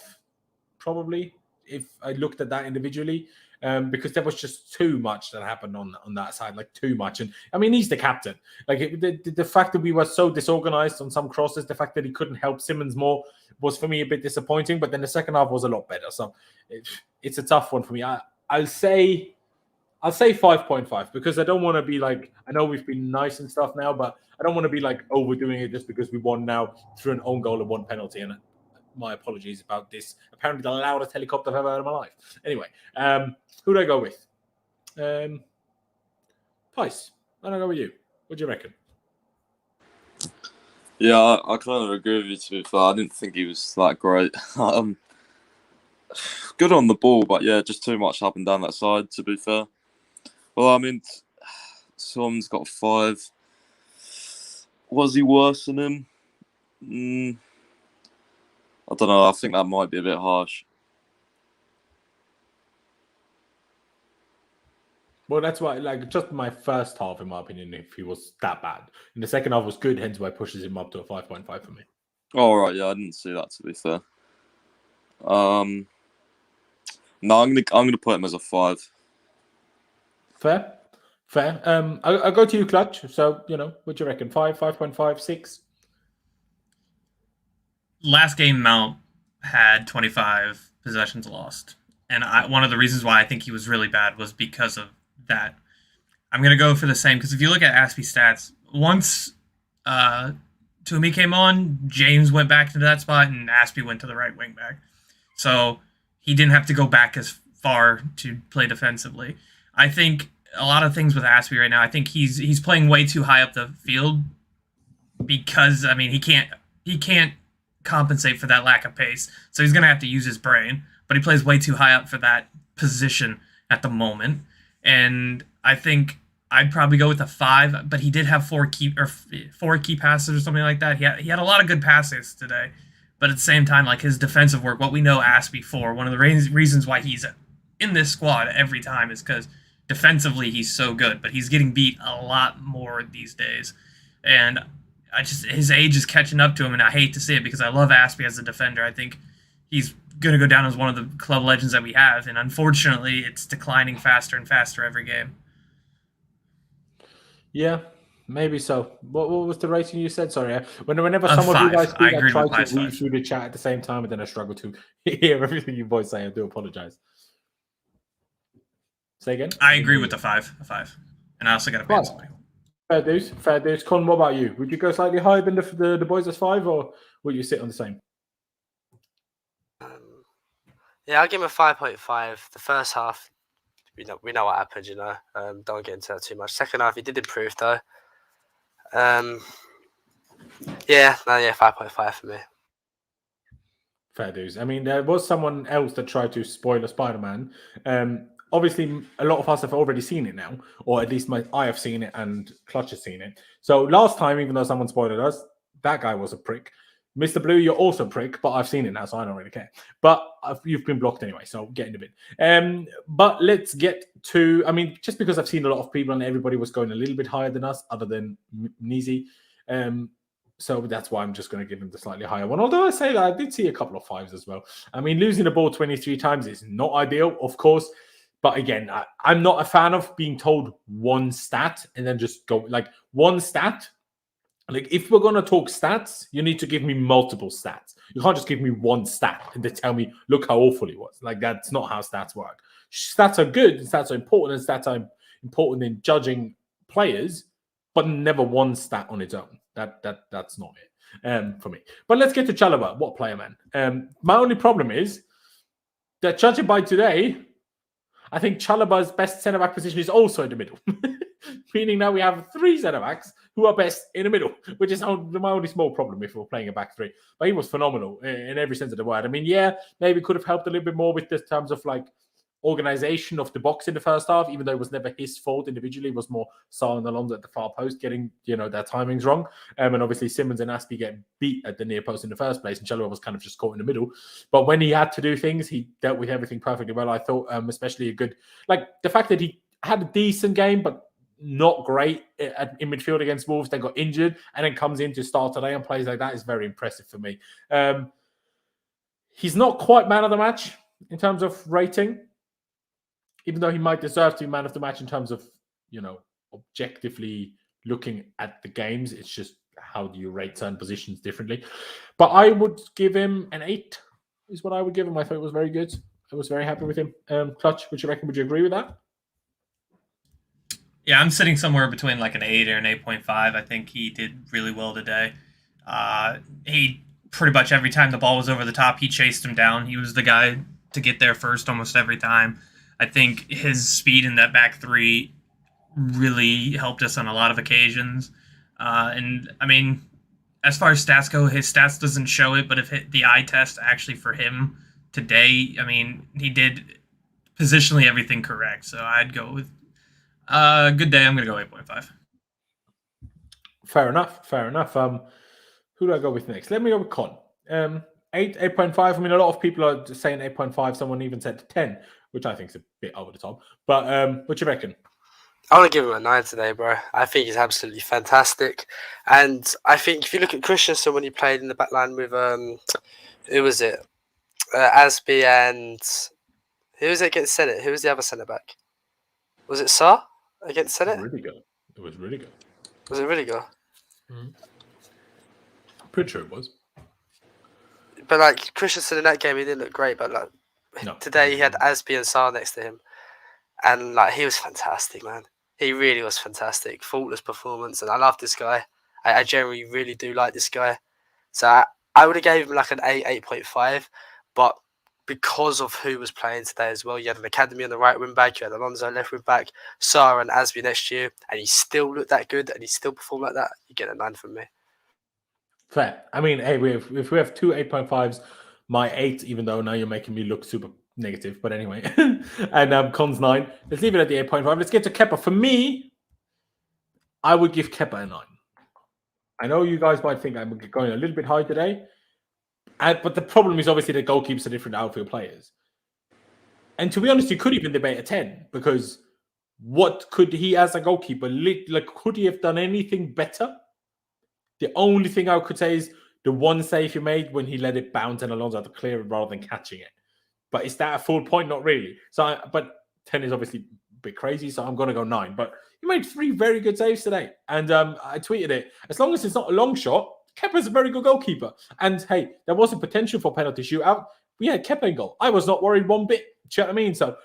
probably, if I looked at that individually, because there was just too much that happened on that side, too much. And I mean, he's the captain. The fact that we were so disorganized on some crosses, the fact that he couldn't help Simons more was for me a bit disappointing, but then the second half was a lot better. So it's a tough one for me. I'll say 5.5 because I don't want to be I know we've been nice and stuff now, but I don't want to be overdoing it just because we won now through an own goal and one penalty. And my apologies about this. Apparently the loudest helicopter I've ever heard in my life. Anyway, who do I go with? Pice, I don't go with you. What do you reckon? Yeah, I kind of agree with you. To be fair, I didn't think he was that great. Good on the ball, but yeah, just too much up and down that side. To be fair, well, I mean, Son's got 5. Was he worse than him? I don't know. I think that might be a bit harsh. Well, that's why, like, just my first half, in my opinion, if he was that bad. In the second half was good, hence why it pushes him up to a 5.5 for me. All right, yeah, I didn't see that. To be fair, no, I'm gonna put him as a 5. Fair. I'll go to you, Clutch. So, what do you reckon? 5, 5.5, 6? Last game, Mount had 25 possessions lost. And one of the reasons why I think he was really bad was because of that. I'm going to go for the same, because if you look at Aspi's stats, once Toomey came on, James went back to that spot, and Aspi went to the right wing back. So he didn't have to go back as far to play defensively. I think a lot of things with Aspi right now, I think he's playing way too high up the field because, I mean, he can't compensate for that lack of pace. So he's going to have to use his brain, but he plays way too high up for that position at the moment. And I think I'd probably go with a 5, but he did have 4 key passes or something like that. He had a lot of good passes today, but at the same time, like his defensive work, what we know Aspi for, one of the reasons why he's in this squad every time is because defensively he's so good, but he's getting beat a lot more these days. And his age is catching up to him, and I hate to see it because I love Aspi as a defender. I think he's going to go down as one of the club legends that we have, and unfortunately, it's declining faster and faster every game. Yeah, maybe so. What was the rating you said? Sorry, whenever A someone 5. you guys speak, I try to 5. read through the chat at the same time, and then I struggle to hear everything you boys say. I do apologize. Say again. I agree with the 5. A 5, and I also got a pencil. Fair dues. Con, what about you? Would you go slightly higher than the boys as 5, or would you sit on the same? Yeah, I'll give him a 5.5. The first half, we know what happened, Don't get into that too much. Second half, he did improve, though. 5.5 for me. Fair dues. I mean, there was someone else that tried to spoil a Spider-Man. Obviously, a lot of us have already seen it now, or at least I have seen it and Clutch has seen it. So last time, even though someone spoiled us, that guy was a prick. Mr. Blue, you're also a prick, but I've seen it now, so I don't really care. But you've been blocked anyway, so get in a bit. But let's get to, I mean, just because I've seen a lot of people and everybody was going a little bit higher than us, other than Nizi. So that's why I'm just going to give him the slightly higher one. Although I say that I did see a couple of 5s as well. I mean, losing the ball 23 times is not ideal, of course. But again, I'm not a fan of being told one stat and then just go like one stat. Like if we're going to talk stats, you need to give me multiple stats. You can't just give me one stat and then tell me, look how awful he was. Like that's not how stats work. Stats are good, and stats are important, and stats are important in judging players, but never one stat on its own. That's not it for me. But let's get to Chalobah. What player, man? My only problem is that judging by today, I think Chalobah's best centre-back position is also in the middle. Meaning now we have 3 centre-backs who are best in the middle, which is my only small problem if we're playing a back 3. But he was phenomenal in every sense of the word. I mean, yeah, maybe could have helped a little bit more with the terms of like organization of the box in the first half, even though it was never his fault individually. It was more Saul and Alonso at the far post getting, their timings wrong. And obviously Simons and Aspi get beat at the near post in the first place, and Chalobah was kind of just caught in the middle. But when he had to do things, he dealt with everything perfectly well. I thought, especially a good, like the fact that he had a decent game, but not great in midfield against Wolves, then got injured, and then comes in to start today and plays like that is very impressive for me. He's not quite man of the match in terms of rating, even though he might deserve to be man of the match in terms of, objectively looking at the games. It's just how do you rate certain positions differently. But I would give him an 8 is what I would give him. I thought it was very good. I was very happy with him. Clutch, would you reckon? Would you agree with that? Yeah, I'm sitting somewhere between like an 8 or an 8.5. I think he did really well today. He pretty much every time the ball was over the top, he chased him down. He was the guy to get there first almost every time. I think his speed in that back 3 really helped us on a lot of occasions. And I mean, as far as stats go, his stats doesn't show it, but if the eye test actually for him today, I mean, he did positionally everything correct. So I'd go with good day. I'm going to go 8.5. Fair enough. Fair enough. Who do I go with next? Let me go with Con. 8.5. I mean, a lot of people are saying 8.5. Someone even said 10, which I think is a bit over the top. But what you reckon? I want to give him a 9 today, bro. I think he's absolutely fantastic. And I think if you look at Christensen when he played in the back line with, who was it? Aspi and... Who was it against Senate? Who was the other centre-back? Was it Sarr against Senate? Really good. It was really good. Was it really good? Pretty sure it was. But like Christensen in that game, he didn't look great. But like today, he had Aspi and Sarr next to him, and like he was fantastic, man. He really was fantastic. Faultless performance, and I love this guy. I generally really do like this guy. So I would have gave him like an 8.5, but because of who was playing today as well, you had an academy on the right wing back, you had Alonso left wing back, Sarr and Aspi next to you, and he still looked that good, and he still performed like that. You get a 9 from me. Fair. I mean, hey, if we have two 8.5s, my 8, even though now you're making me look super negative, but anyway, and Con's 9. Let's leave it at the 8.5. Let's get to Kepa. For me, I would give Kepa a 9. I know you guys might think I'm going a little bit high today, but the problem is obviously the goalkeepers are different outfield players. And to be honest, you could even debate a 10 because what could he, as a goalkeeper, could he have done anything better? The only thing I could say is the one save he made when he let it bounce and Alonso had to clear it rather than catching it. But is that a full point? Not really. But 10 is obviously a bit crazy, so I'm going to go 9. But he made 3 very good saves today. And I tweeted it. As long as it's not a long shot, Kepa's a very good goalkeeper. And hey, there was a potential for penalty shootout. We had Kepa in goal. I was not worried one bit. Do you know what I mean? So,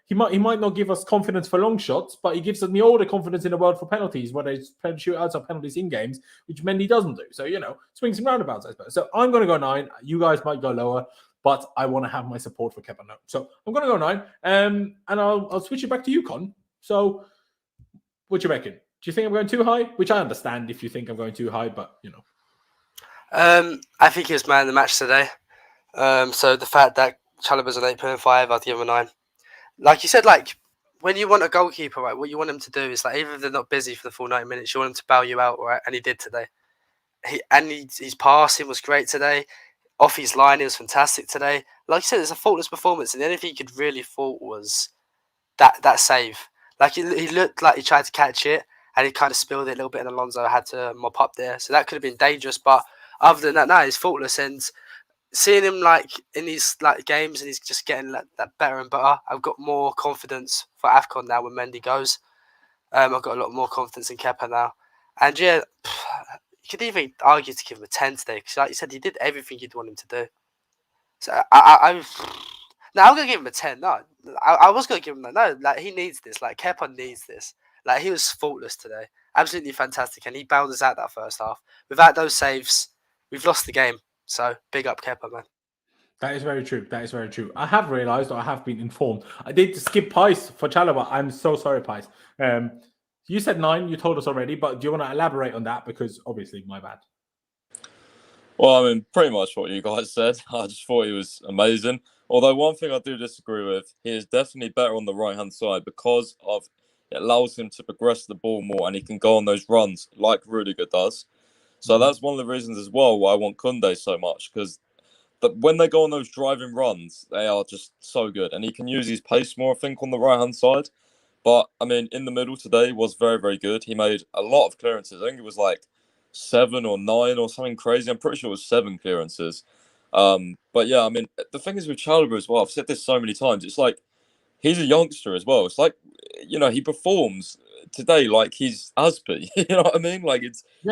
he might not give us confidence for long shots, but he gives me all the confidence in the world for penalties, whether it's shootouts or penalties in games, which Mendy doesn't do. So, swings and roundabouts, I suppose. So I'm going to go 9. You guys might go lower, but I want to have my support for Kepa now. So I'm going to go 9. And I'll switch it back to you, Con. So what do you reckon? Do you think I'm going too high? Which I understand if you think I'm going too high, but, I think he was man of the match today. So the fact that Chalobah's an 8.5, I'd give him a 9. Like you said, like when you want a goalkeeper, right, what you want him to do is like even if they're not busy for the full 90 minutes, you want him to bail you out, right? And he did today. His passing was great today. Off his line, it was fantastic today. Like you said, it's a faultless performance, and the only thing he could really fault was that save. Like he looked like he tried to catch it, and he kind of spilled it a little bit, and Alonso had to mop up there. So that could have been dangerous, but other than that, no, he's faultless. And seeing him like in these like games, and he's just getting that better and better. I've got more confidence for AFCON now when Mendy goes. I've got a lot more confidence in Kepa now, and yeah, you could even argue to give him a 10 today because, like you said, he did everything you'd want him to do. So I'm gonna give him a 10. No, I was gonna give him like he needs this. Like Kepa needs this. Like he was faultless today, absolutely fantastic, and he bailed us out that first half. Without those saves, we've lost the game. So big up Kepa, man. That is very true. That is very true. I have realised, or I have been informed, I did skip Pice for Chalobah. I'm so sorry, Pice. You said 9. You told us already, but do you want to elaborate on that? Because obviously, my bad. Well, I mean, pretty much what you guys said. I just thought he was amazing. Although one thing I do disagree with, he is definitely better on the right-hand side because it allows him to progress the ball more and he can go on those runs like Rudiger does. So that's one of the reasons as well why I want Kunde so much because when they go on those driving runs, they are just so good. And he can use his pace more, I think, on the right-hand side. But, I mean, in the middle today was very, very good. He made a lot of clearances. I think it was like 7 or 9 or something crazy. I'm pretty sure it was 7 clearances. But, yeah, I mean, the thing is with Chalobah as well, I've said this so many times, it's like he's a youngster as well. It's like, he performs today like he's Aspi. You know what I mean? Like,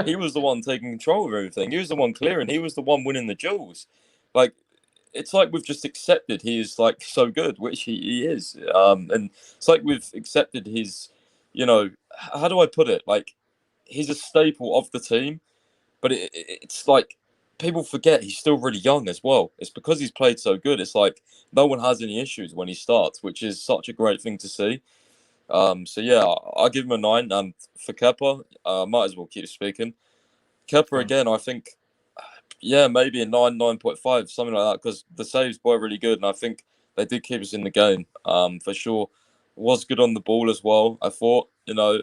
he was the one taking control of everything. He was the one clearing. He was the one winning the duels. Like, it's like we've just accepted he is like so good, which he is. And it's like we've accepted his, how do I put it? Like, he's a staple of the team, but it's like people forget he's still really young as well. It's because he's played so good. It's like no one has any issues when he starts, which is such a great thing to see. So yeah, I'll give him a 9. And for Kepa, might as well keep speaking. Kepa again, I think, maybe a 9.5, something like that, because the saves were really good, and I think they did keep us in the game, for sure. Was good on the ball as well, I thought. Yeah.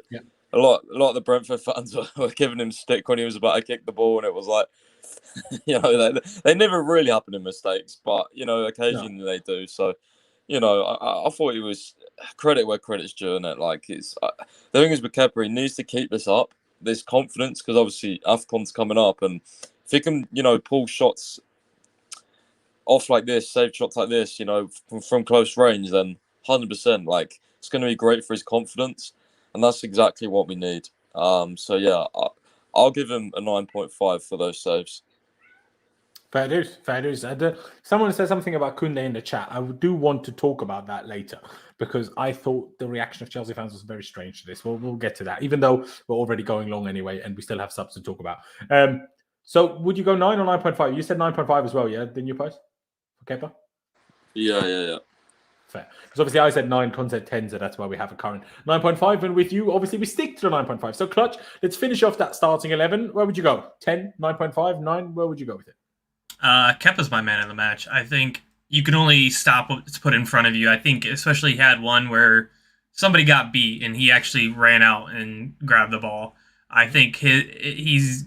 A lot of the Brentford fans were giving him stick when he was about to kick the ball, and it was like, they never really happen in mistakes, but, occasionally they do. So, I thought he was credit where credit's due in it. Like, the thing is with Kepa, he needs to keep this up, this confidence, because obviously AFCON's coming up, and if he can, pull shots off like this, save shots like this, from close range, then 100%, like, it's going to be great for his confidence, and that's exactly what we need. So yeah, I'll give him a 9.5 for those saves. Fair dues. Someone said something about Kunde in the chat. I do want to talk about that later because I thought the reaction of Chelsea fans was very strange to this. We'll get to that, even though we're already going long anyway, and we still have subs to talk about. So would you go 9 or 9.5? You said 9.5 as well, yeah? Didn't you post for Kepa? Yeah. Fair. Because obviously I said 9, Con said 10, so that's why we have a current 9.5. And with you, obviously we stick to the 9.5. So Clutch, let's finish off that starting 11. Where would you go? 10, 9.5, 9? Where would you go with it? Kepa's my man of the match. I think you can only stop what's put in front of you. I think especially he had one where somebody got beat and he actually ran out and grabbed the ball. I think his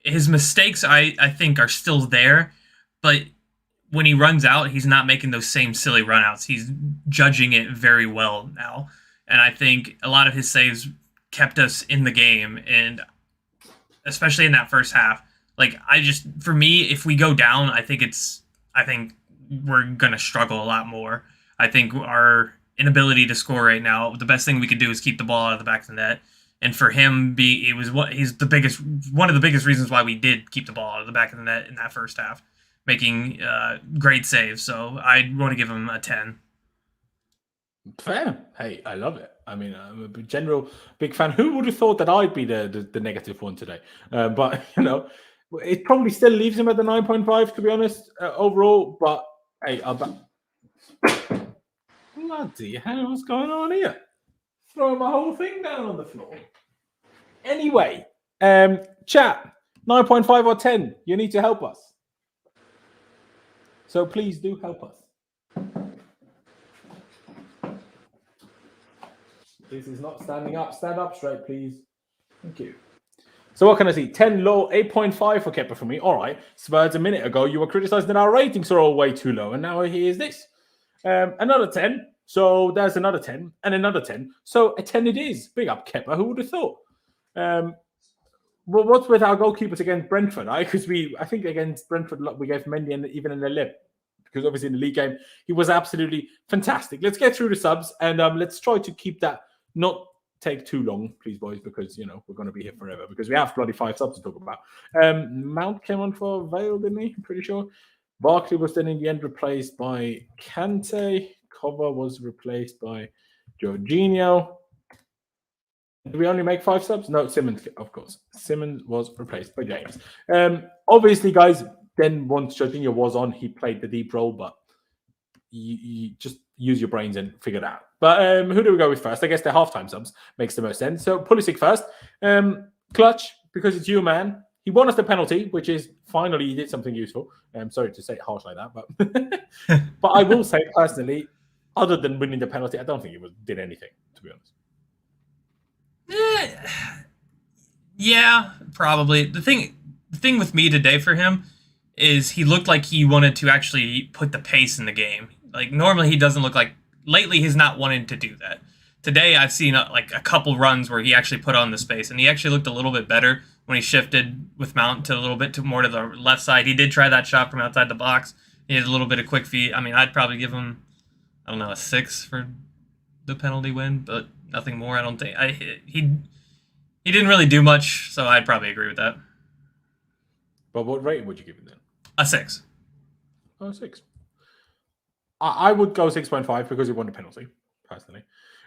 mistakes, I think, are still there, but when he runs out, he's not making those same silly runouts. He's judging it very well now, and I think a lot of his saves kept us in the game, and especially in that first half. Like, for me, if we go down, I think we're gonna struggle a lot more. I think our inability to score right now, the best thing we could do is keep the ball out of the back of the net. And for him, he's one of the biggest reasons why we did keep the ball out of the back of the net in that first half, making great saves. So I want to give him a 10. Fair. Hey, I love it. I mean, I'm a general big fan. Who would have thought that I'd be the negative one today? But it probably still leaves him at the 9.5, to be honest, overall. But hey, bloody hell, what's going on here? Throwing my whole thing down on the floor. Anyway, chat, 9.5 or 10, you need to help us. So please do help us. This is not standing up. Stand up straight, please. Thank you. So what can I see? 10 low, 8.5 for Kepa for me. All right. Spurs, a minute ago, you were criticizing that our ratings are all way too low. And now here's this. Another 10. So there's another 10 and another 10. So a 10 it is. Big up Kepa. Who would have thought? Well, what's with our goalkeepers against Brentford? Because I think against Brentford, we gave Mendy even in the lip. Because obviously in the league game, he was absolutely fantastic. Let's get through the subs and let's try to keep that not take too long, please, boys, because, we're going to be here forever because we have bloody 5 subs to talk about. Mount came on for Vale, didn't he? I'm pretty sure. Barkley was then in the end replaced by Kante. Cover was replaced by Jorginho. Did we only make 5 subs? No, Simons, of course. Simons was replaced by James. Obviously, guys, then once Jorginho was on, he played the deep role, but you just use your brains and figure it out. But who do we go with first? I guess the halftime subs makes the most sense. So Pulisic first. Clutch, because it's you, man. He won us the penalty, which is finally he did something useful. I'm sorry to say it harsh like that, but but I will say personally, other than winning the penalty, I don't think he did anything, to be honest. Yeah, probably. The thing with me today for him is he looked like he wanted to actually put the pace in the game. Like, normally he doesn't look like... Lately, he's not wanting to do that. Today, I've seen a couple runs where he actually put on the space, and he actually looked a little bit better when he shifted with Mount to a little bit more to the left side. He did try that shot from outside the box. He had a little bit of quick feet. I mean, I'd probably give him, I don't know, a 6 for the penalty win, but nothing more. I don't think... He didn't really do much, so I'd probably agree with that. But what rating would you give him then? A 6. Oh, 6. I would go 6.5 because he won the penalty, personally.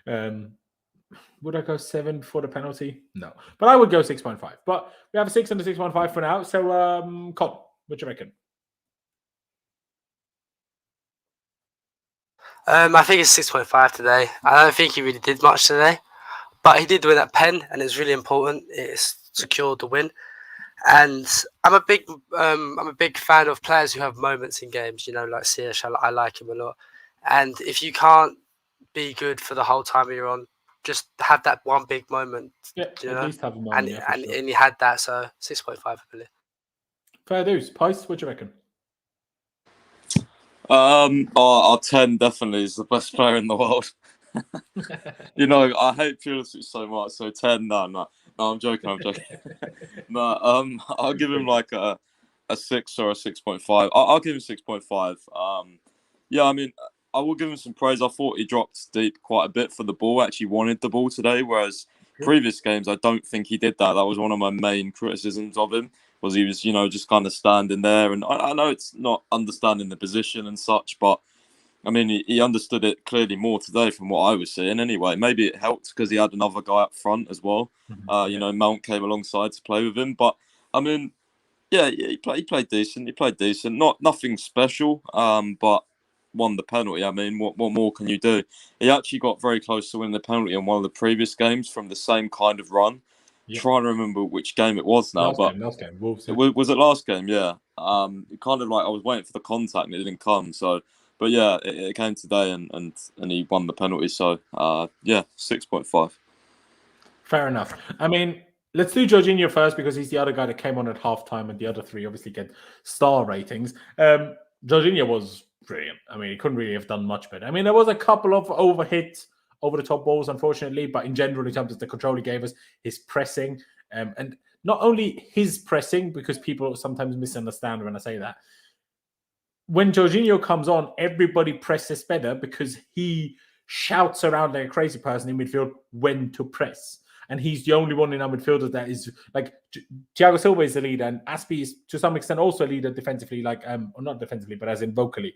Would I go 7 for the penalty? No. But I would go 6.5. But we have a 6 and a 6.5 for now. So, Con, what do you reckon? I think it's 6.5 today. I don't think he really did much today. But he did win that pen, and it's really important. It secured the win. And I'm a big fan of players who have moments in games. You know, like Ziyech, I like him a lot. And if you can't be good for the whole time you're on, just have that one big moment. Yeah, You at know, least have a moment, yeah, for and sure. he had that. So 6.5, I believe. Fair dues. Pice, what do you reckon? Our 10 definitely is the best player in the world. You know, I hate Pulisic so much, so 10, no, I'm joking. No, I'll give him like a 6 or a 6.5. I'll give him 6.5. Yeah, I mean, I will give him some praise. I thought he dropped deep quite a bit for the ball, actually wanted the ball today, whereas previous games, I don't think he did that. That was one of my main criticisms of him, was he was, you know, just kind of standing there. And I know it's not understanding the position and such, but I mean, he understood it clearly more today from what I was seeing anyway. Maybe it helped because he had another guy up front as well. You know, Mount came alongside to play with him. But, I mean, yeah, he played decent. He played decent. Nothing special, but won the penalty. I mean, what more can you do? He actually got very close to winning the penalty in one of the previous games from the same kind of run. Yeah. Trying to remember which game it was now. Last game. Wolves, yeah. Was it last game? Yeah. It kind of like I was waiting for the contact and it didn't come. So, but yeah, it came today and he won the penalty. So, yeah, 6.5. Fair enough. I mean, let's do Jorginho first because he's the other guy that came on at halftime, and the other three obviously get star ratings. Jorginho was brilliant. I mean, he couldn't really have done much better. I mean, there was a couple of overhit, over the top balls, unfortunately, but in general, in terms of the control he gave us, his pressing, and not only his pressing, because people sometimes misunderstand when I say that. When Jorginho comes on, everybody presses better because he shouts around like a crazy person in midfield when to press. And he's the only one in our midfielders that is like Thiago Silva is the leader, and Aspi is to some extent also a leader defensively, like or not defensively, but as in vocally.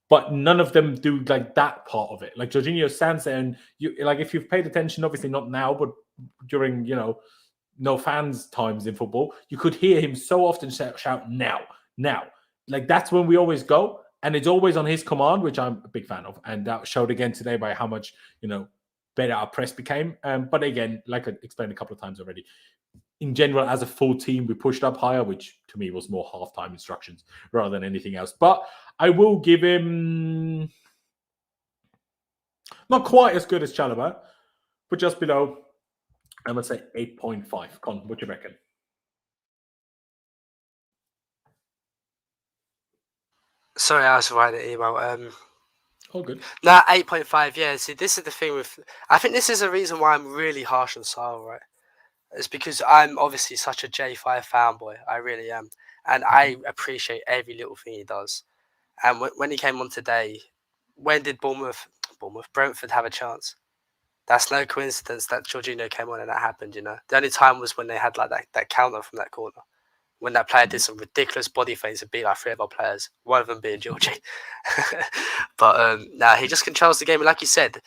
But none of them do like that part of it. Like Jorginho stands there, and you like if you've paid attention, obviously not now, but during no fans times in football, you could hear him so often shout now. Like that's when we always go, and it's always on his command, which I'm a big fan of, and that showed again today by how much better our press became. But again, like I explained a couple of times already, in general, as a full team, we pushed up higher, which to me was more halftime instructions rather than anything else. But I will give him not quite as good as Chalobah, but just below. I would say 8.5. Con, what do you reckon? Sorry, I was writing the email. All good. Nah, 8.5. Yeah. See, this is the thing with. I think this is the reason why I'm really harsh on Saul, right? It's because I'm obviously such a J5 fanboy. I really am, and I appreciate every little thing he does. And when he came on today, when did Brentford have a chance? That's no coincidence that Jorginho came on and that happened. The only time was when they had like that counter from that corner. When that player did some ridiculous body feints and beat like three of our players, one of them being Georgie. But he just controls the game. And like you said,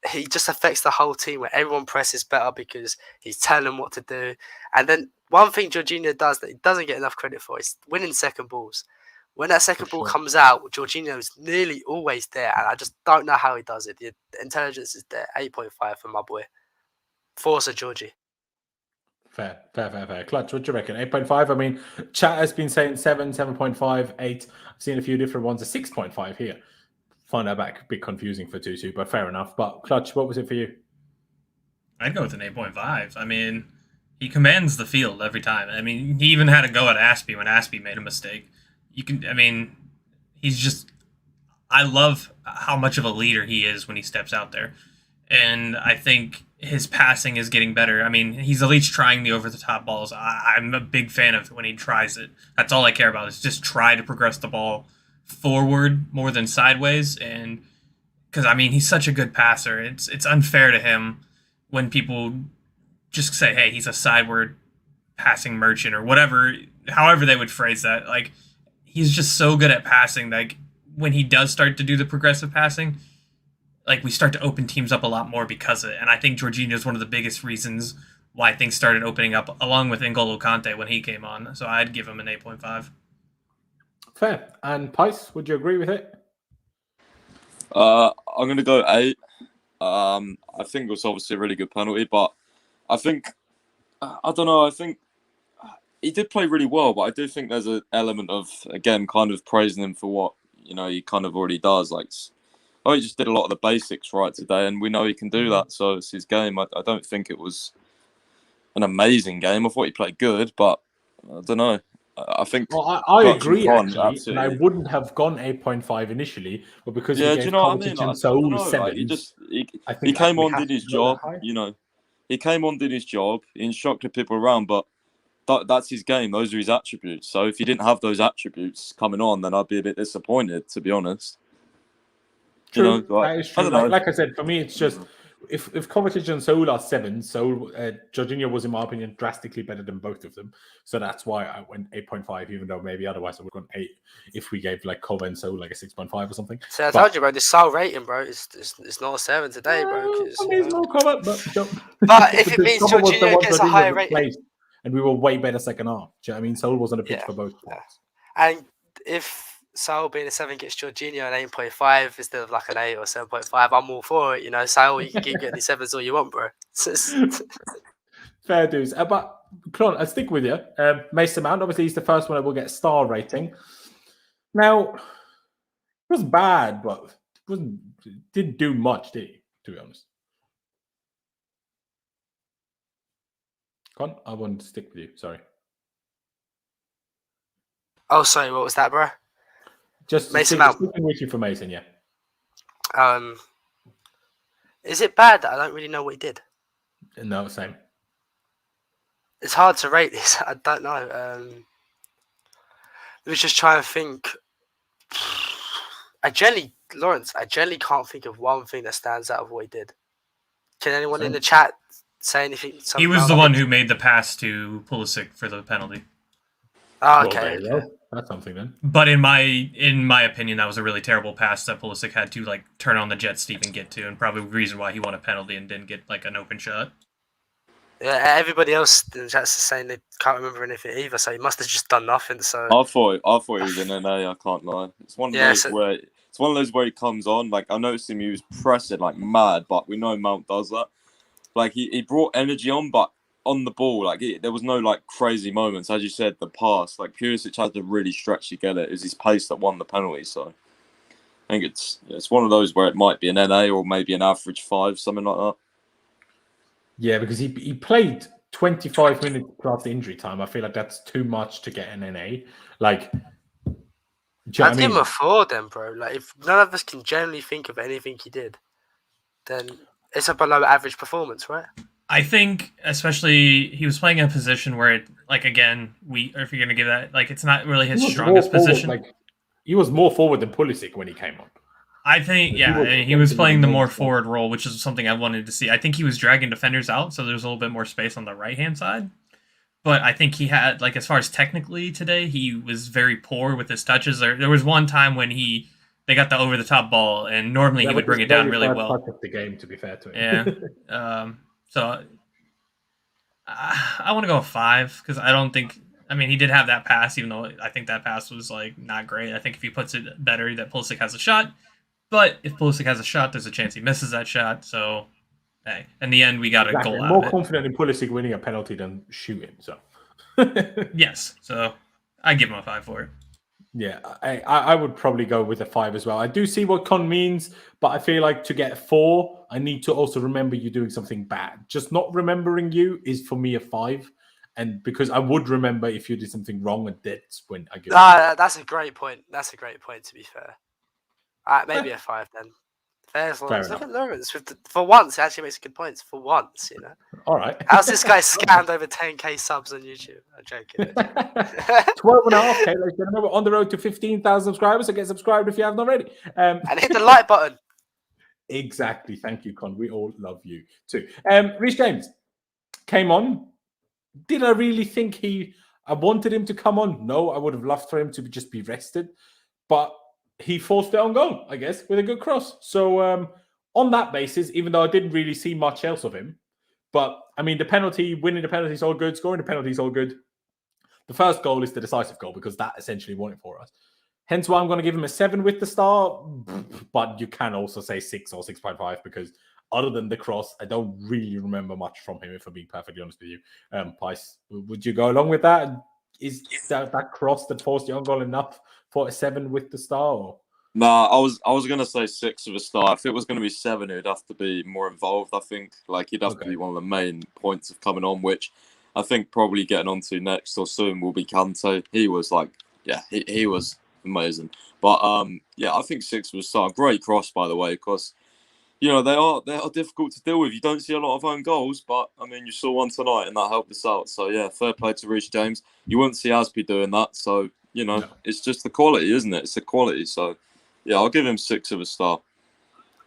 he just affects the whole team where everyone presses better because he's telling them what to do. And then one thing Jorginho does that he doesn't get enough credit for is winning second balls. When that second ball comes out, Jorginho's nearly always there. And I just don't know how he does it. The intelligence is there. 8.5 for my boy. Forza Georgie. Fair. Clutch, what do you reckon? 8.5? I mean, chat has been saying 7, 7.5, 8. I've seen a few different ones. A 6.5 here. Find that back. A bit confusing for Tutu, but fair enough. But Clutch, what was it for you? I'd go with an 8.5. I mean, he commands the field every time. I mean, he even had a go at Aspi when Aspi made a mistake. He's just... I love how much of a leader he is when he steps out there. And I think his passing is getting better. I mean, he's at least trying the over-the-top balls. I'm a big fan of it when he tries it. That's all I care about is just try to progress the ball forward more than sideways. And because, I mean, he's such a good passer. It's unfair to him when people just say, hey, he's a sideward passing merchant or whatever, however they would phrase that. Like, he's just so good at passing. Like, when he does start to do the progressive passing, like we start to open teams up a lot more because of it. And I think Jorginho is one of the biggest reasons why things started opening up, along with N'Golo Kante when he came on. So I'd give him an 8.5. Fair. And Pice, would you agree with it? I'm going to go 8. I think it was obviously a really good penalty, but I think, I don't know, I think he did play really well, but I do think there's an element of, again, kind of praising him for what, he kind of already does. Like, he just did a lot of the basics right today, and we know he can do that. So it's his game. I don't think it was an amazing game. I thought he played good, but I don't know. I think. Well, I agree, Con, actually, and I absolutely. wouldn't have gone 8.5 initially, but because Yeah, we do gave you know what I mean? Kovacic Like, and I Saul don't know. Like, sevens, I he think came we on, have did his to go job. that high. He came on, did his job. He instructed people around, but that's his game. Those are his attributes. So if he didn't have those attributes coming on, then I'd be a bit disappointed, to be honest. True, Like, that is I true. don't know. Like I said, for me, it's just if Kovacic and Saul are sevens, Jorginho was, in my opinion, drastically better than both of them. So that's why I went 8.5, even though maybe otherwise I would have gone 8 if we gave like Kova and Saul like a 6.5 or something. So I told you, bro, this Saul rating, bro, it's not a 7 today, bro. For me, it's more Kova, but But if it because means Kova was the Jorginho one gets a Jorginho higher rating, replaced, and we were way better second half. Do you know what I mean? Saul was on the pitch for both parts. and if Saul being a 7 gets Jorginho an 8.5 instead of like an 8 or 7.5, I'm all for it. Saul, you can keep getting these 7s all you want, bro. Fair dues. But Clon, I'll stick with you. Mason Mount, obviously, he's the first one that will get a star rating. Now, it was bad, but didn't do much, did he? To be honest. Con, I wanted to stick with you. Sorry. Oh, sorry, what was that, bro? Just Mason Mount. Sticking with you for Mason, yeah. Is it bad that I don't really know what he did? No, same. It's hard to rate this. I don't know. Let me just try and think. Laurenz, I generally can't think of one thing that stands out of what he did. Can anyone in the chat say anything? He was the one who made the pass to Pulisic for the penalty. Oh, okay. Well, that's something then. But in my opinion, that was a really terrible pass that Pulisic had to like turn on the jet to even get to, and probably the reason why he won a penalty and didn't get like an open shot. Yeah, everybody else in the chat's saying they can't remember anything either, so he must have just done nothing. So I thought he was in NA. I can't lie. It's one of those where he comes on. Like, I noticed him, he was pressing like mad, but we know Mount does that. Like, he brought energy on, but on the ball, like, there was no like crazy moments. As you said, the pass, like Pulisic had to really stretch to get it. It was his pace that won the penalty. So I think it's one of those where it might be an NA or maybe an average 5, something like that. Yeah, because he played 25 minutes plus injury time. I feel like that's too much to get an NA. Like, I'd give him a 4 then, bro. Like, if none of us can generally think of anything he did, then it's a below average performance, right? I think, especially, he was playing in a position where, if you're going to give that, like, it's not really his strongest position. Like, he was more forward than Pulisic when he came on. I think, he was playing the more forward role, which is something I wanted to see. I think he was dragging defenders out, so there's a little bit more space on the right-hand side. But I think he had, like, as far as technically today, he was very poor with his touches. There was one time when they got the over-the-top ball, and normally he would bring it down really well. Touch of the game, to be fair to him. Yeah. So I want to go 5 because I don't think. I mean, he did have that pass, even though I think that pass was like not great. I think if he puts it better, that Pulisic has a shot. But if Pulisic has a shot, there's a chance he misses that shot. So, hey, in the end, we got a goal out of it. More confident in Pulisic winning a penalty than shooting. So, yes. So, I give him a 5 for it. Yeah, I would probably go with a 5 as well. I do see what Con means, but I feel like to get 4, I need to also remember you doing something bad. Just not remembering you is for me a 5. And because I would remember if you did something wrong, and that's when I give that's a great point. That's a great point, to be fair. Maybe a 5 then. Fair as long as look at Laurenz. For once, he actually makes good points. For once, All right. How's this guy scammed over 10k subs on YouTube? I'm joking. 12.5k, ladies and gentlemen. We're on the road to 15,000 subscribers, so get subscribed if you haven't already. And hit the like button. Exactly. Thank you, Con. We all love you too. Reece James came on. Did I really think I wanted him to come on? No, I would have loved for him to just be rested. But he forced it on goal, I guess, with a good cross. So on that basis, even though I didn't really see much else of him, but I mean, winning the penalty is all good, scoring the penalty is all good. The first goal is the decisive goal because that essentially won it for us. Hence why I'm going to give him a 7 with the star, but you can also say 6 or 6.5 because other than the cross, I don't really remember much from him, if I'm being perfectly honest with you. Pice, would you go along with that? Is that cross that forced the own goal enough for a 7 with the star? Or? Nah, I was gonna say 6 with a star. If it was gonna be 7, it'd have to be more involved. I think like he'd have to be one of the main points of coming on, which I think probably getting onto next or soon will be Kante. He was like, he was amazing. But I think 6 was a star. Great cross, by the way, because they are difficult to deal with. You don't see a lot of own goals, but I mean you saw one tonight and that helped us out. So yeah, fair play to Reece James. You wouldn't see Aspi doing that, so it's just the quality, isn't it? It's the quality. So. Yeah, I'll give him 6 of a star.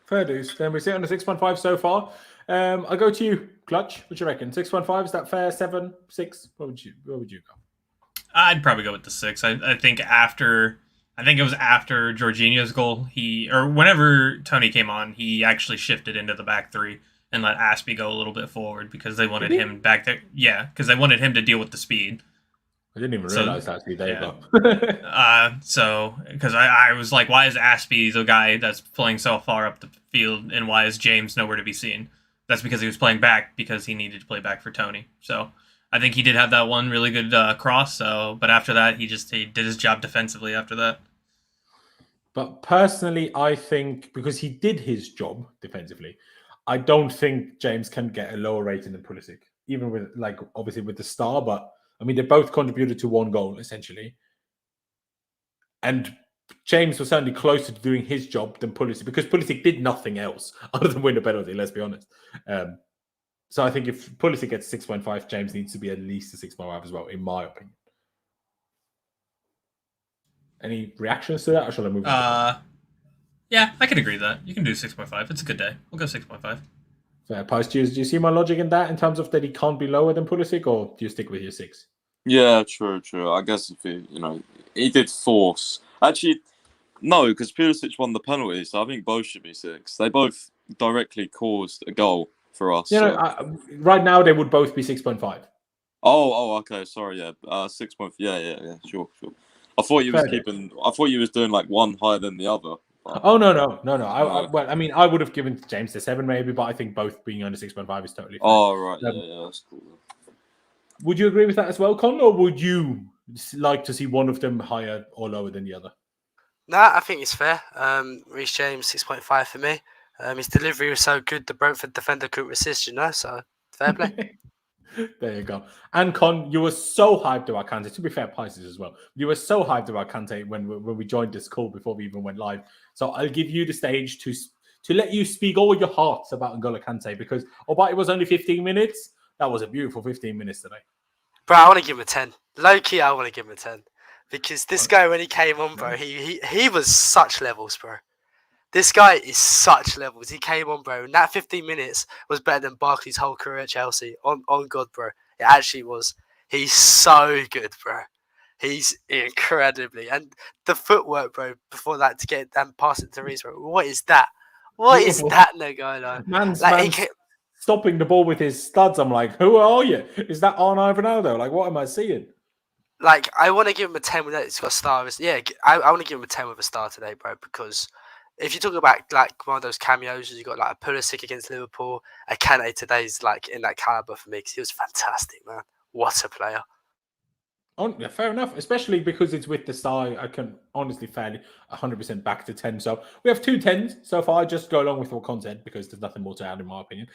Fair dues. Then we sit on the 6.5 so far. I'll go to you, Clutch. What do you reckon? 6.5, is that fair? 7, 6? Where would you go? I'd probably go with the 6. I think it was after Jorginho's goal, whenever Tony came on, he actually shifted into the back 3 and let Aspi go a little bit forward because they wanted him back there. Yeah, because they wanted him to deal with the speed. I didn't even realize that. There you go. Because I was like, why is Aspi the guy that's playing so far up the field, and why is James nowhere to be seen? That's because he was playing back because he needed to play back for Tony. So I think he did have that one really good cross. But after that, he did his job defensively after that. But personally, I think because he did his job defensively, I don't think James can get a lower rating than Pulisic, even with obviously with the star, but. I mean, they both contributed to 1 goal, essentially. And James was certainly closer to doing his job than Pulisic, because Pulisic did nothing else other than win a penalty, let's be honest. So I think if Pulisic gets 6.5, James needs to be at least a 6.5 as well, in my opinion. Any reactions to that, or shall I move on? Yeah, I can agree with that. You can do 6.5. It's a good day. We'll go 6.5. Fair. Pice, do you see my logic in that, in terms of that he can't be lower than Pulisic, or do you stick with your 6? Yeah, true. I guess if he did force. Actually, no, because Pulisic won the penalty, so I think both should be 6. They both directly caused a goal for us. Right now they would both be 6.5. Oh, okay. Sorry, yeah. 6. Yeah. Sure. I thought you was doing like one higher than the other. Oh no! I would have given James the 7 maybe, but I think both being under 6.5 is totally fine. Oh right, yeah, that's cool. Would you agree with that as well, Con, or would you like to see one of them higher or lower than the other? Nah, I think it's fair. Reece James 6.5 for me. His delivery was so good, the Brentford defender couldn't resist. So fair play. There you go. And Con, you were so hyped about Kante. To be fair, Pisces as well. You were so hyped about Kante when we joined this call before we even went live. So I'll give you the stage to let you speak all your hearts about N'Golo Kante, because although it was only 15 minutes, that was a beautiful 15 minutes today. Bro, I want to give him a 10. Low key, I want to give him a 10. Because this guy, when he came on, bro, he was such levels, bro. This guy is such levels. He came on, bro, and that 15 minutes was better than Barkley's whole career at Chelsea. On God, bro. It actually was. He's so good, bro. He's incredibly. And the footwork, bro, before that to get and pass it to Reece, bro. What is that? What is that, N'Golo? Man's stopping the ball with his studs. I'm like, who are you? Is that Arnaud Ronaldo? Like, what am I seeing? Like, I want to give him a 10 with that. It's got a star. Yeah, I want to give him a 10 with a star today, bro, because if you talk about like one of those cameos, you got like a Pulisic against Liverpool, a Kante today's like in that caliber for me, because he was fantastic, man. What a player. Oh, yeah, fair enough, especially because it's with the star. I can honestly fairly 100% back to 10. So we have 2 10s so far. I just go along with all content because there's nothing more to add in my opinion.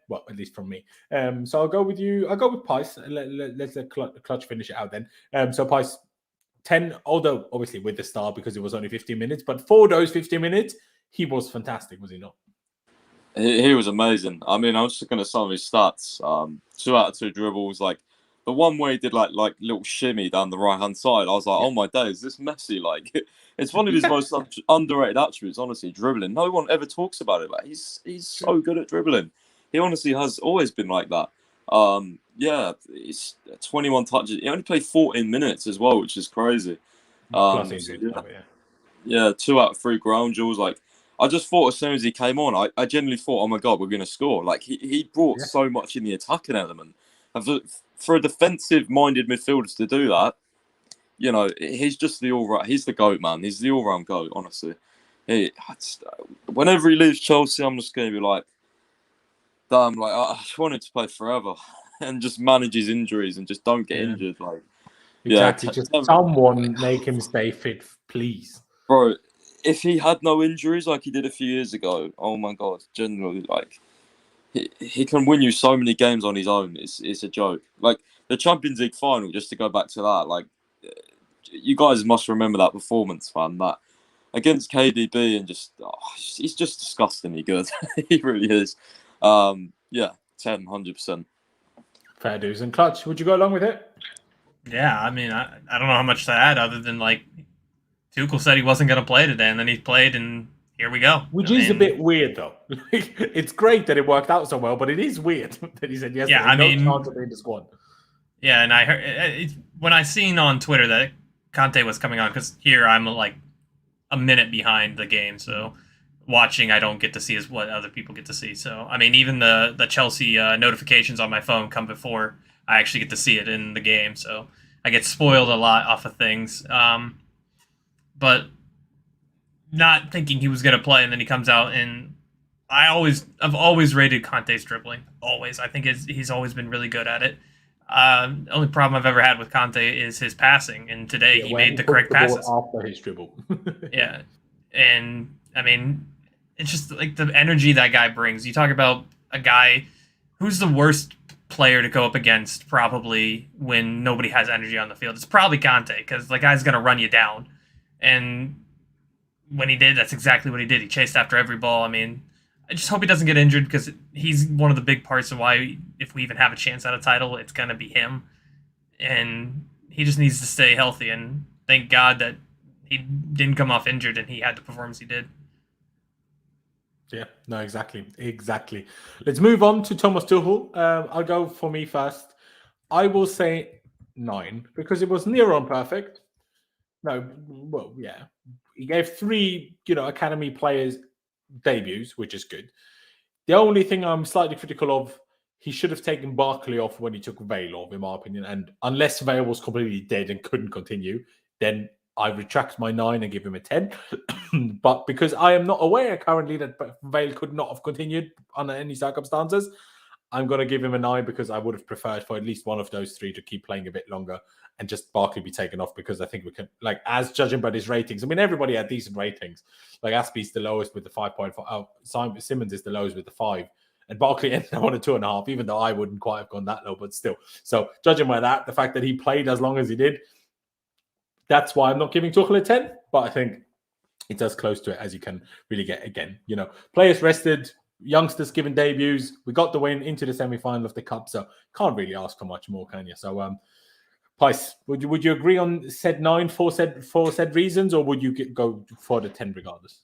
Well, at least from me. So I'll go with you. I'll go with Pice. Let's let Clutch finish it out then. So Pice, 10, although obviously with the star because it was only 15 minutes, but for those 15 minutes, he was fantastic, was he not? He was amazing. I mean, I was just going to sum his stats. 2 out of 2 dribbles, like the one where he did like little shimmy down the right hand side. I was like, oh my days, this Messi, like it's one of his most underrated attributes. Honestly, dribbling. No one ever talks about it. Like he's so good at dribbling. He honestly has always been like that. Yeah, it's 21 touches. He only played 14 minutes as well, which is crazy. Plus yeah, 2 out of 3 ground duels. Like I just thought as soon as he came on, I genuinely thought, oh my god, we're going to score. Like he brought so much in the attacking element. And for a defensive-minded midfielder to do that, you know, he's just the all-round. He's the GOAT, man. He's the all-round GOAT, honestly. Whenever he leaves Chelsea, I'm just going to be like, damn, like I just want him to play forever and just manage his injuries and just don't get injured. Like, Exactly. yeah, Just someone make him stay fit, please. bro. If he had no injuries like he did a few years ago, oh my god, generally, like he can win you so many games on his own. It's a joke. Like the Champions League final, just to go back to that, like you guys must remember that performance, man. That against KDB and just he's just disgustingly good. He really is. Yeah, 10, 100%. Fair dues. And Clutch, would you go along with it? Yeah, I mean, I don't know how much to add other than like Tuchel said he wasn't going to play today, and then he played, and here we go. Which is a bit weird, though. It's great that it worked out so well, but it is weird that he said yes. Yeah, I mean, no chance of being the squad. Yeah, and I heard when I seen on Twitter that Kante was coming on, because here I'm like a minute behind the game, so watching I don't get to see as what other people get to see. So I mean, even the Chelsea notifications on my phone come before I actually get to see it in the game, so I get spoiled a lot off of things. But not thinking he was going to play, and then he comes out, and I've always rated Kante's dribbling. Always, I think he's always been really good at it. The only problem I've ever had with Kante is his passing, and today he made the correct passes after his dribble. Yeah, and I mean, it's just like the energy that guy brings. You talk about a guy who's the worst player to go up against probably when nobody has energy on the field. It's probably Kante, because the guy's going to run you down. And when he did, that's exactly what he did. He chased after every ball. I mean, I just hope he doesn't get injured, because he's one of the big parts of why, if we even have a chance at a title, it's going to be him. And he just needs to stay healthy. And thank God that he didn't come off injured and he had the performance he did. Yeah, no, exactly. Let's move on to Thomas Tuchel. I'll go for me first. I will say 9, because it was near on perfect. No, well, yeah. He gave 3, academy players debuts, which is good. The only thing I'm slightly critical of, he should have taken Barkley off when he took Vale off, in my opinion. And unless Vale was completely dead and couldn't continue, then I retract my 9 and give him a 10. But because I am not aware currently that Vale could not have continued under any circumstances, I'm going to give him a 9, because I would have preferred for at least one of those 3 to keep playing a bit longer and just Barkley be taken off, because I think we can, like, as judging by his ratings, I mean, everybody had decent ratings. Like, Aspi's the lowest with the 5.5. Simons is the lowest with the 5. And Barkley ended up on a 2.5, even though I wouldn't quite have gone that low, but still. So, judging by that, the fact that he played as long as he did, that's why I'm not giving Tuchel a 10. But I think it's as close to it as you can really get again. Players rested, youngsters given debuts. We got the win into the semi-final of the Cup, so can't really ask for much more, can you? So, Pice, would you agree on said 9 for said reasons, or would you go for the 10 regardless?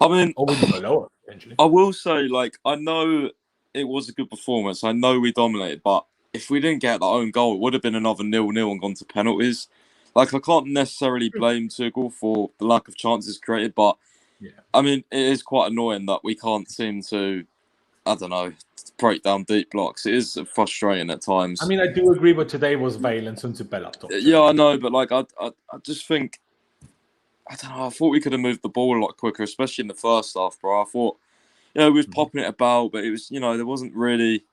I mean, or would you go lower eventually? I will say, like, I know it was a good performance. I know we dominated, but if we didn't get that own goal, it would have been another 0-0 and gone to penalties. Like, I can't necessarily blame Tuchel for the lack of chances created, but yeah, I mean, it is quite annoying that we can't seem to, I don't know, break down deep blocks. It is frustrating at times. I mean, I do agree, but today was Vale and Soonsup-Bell up top. Yeah, I know, but like, I just think, I don't know, I thought we could have moved the ball a lot quicker, especially in the first half, bro. I thought, we was popping it about, but it was, there wasn't really,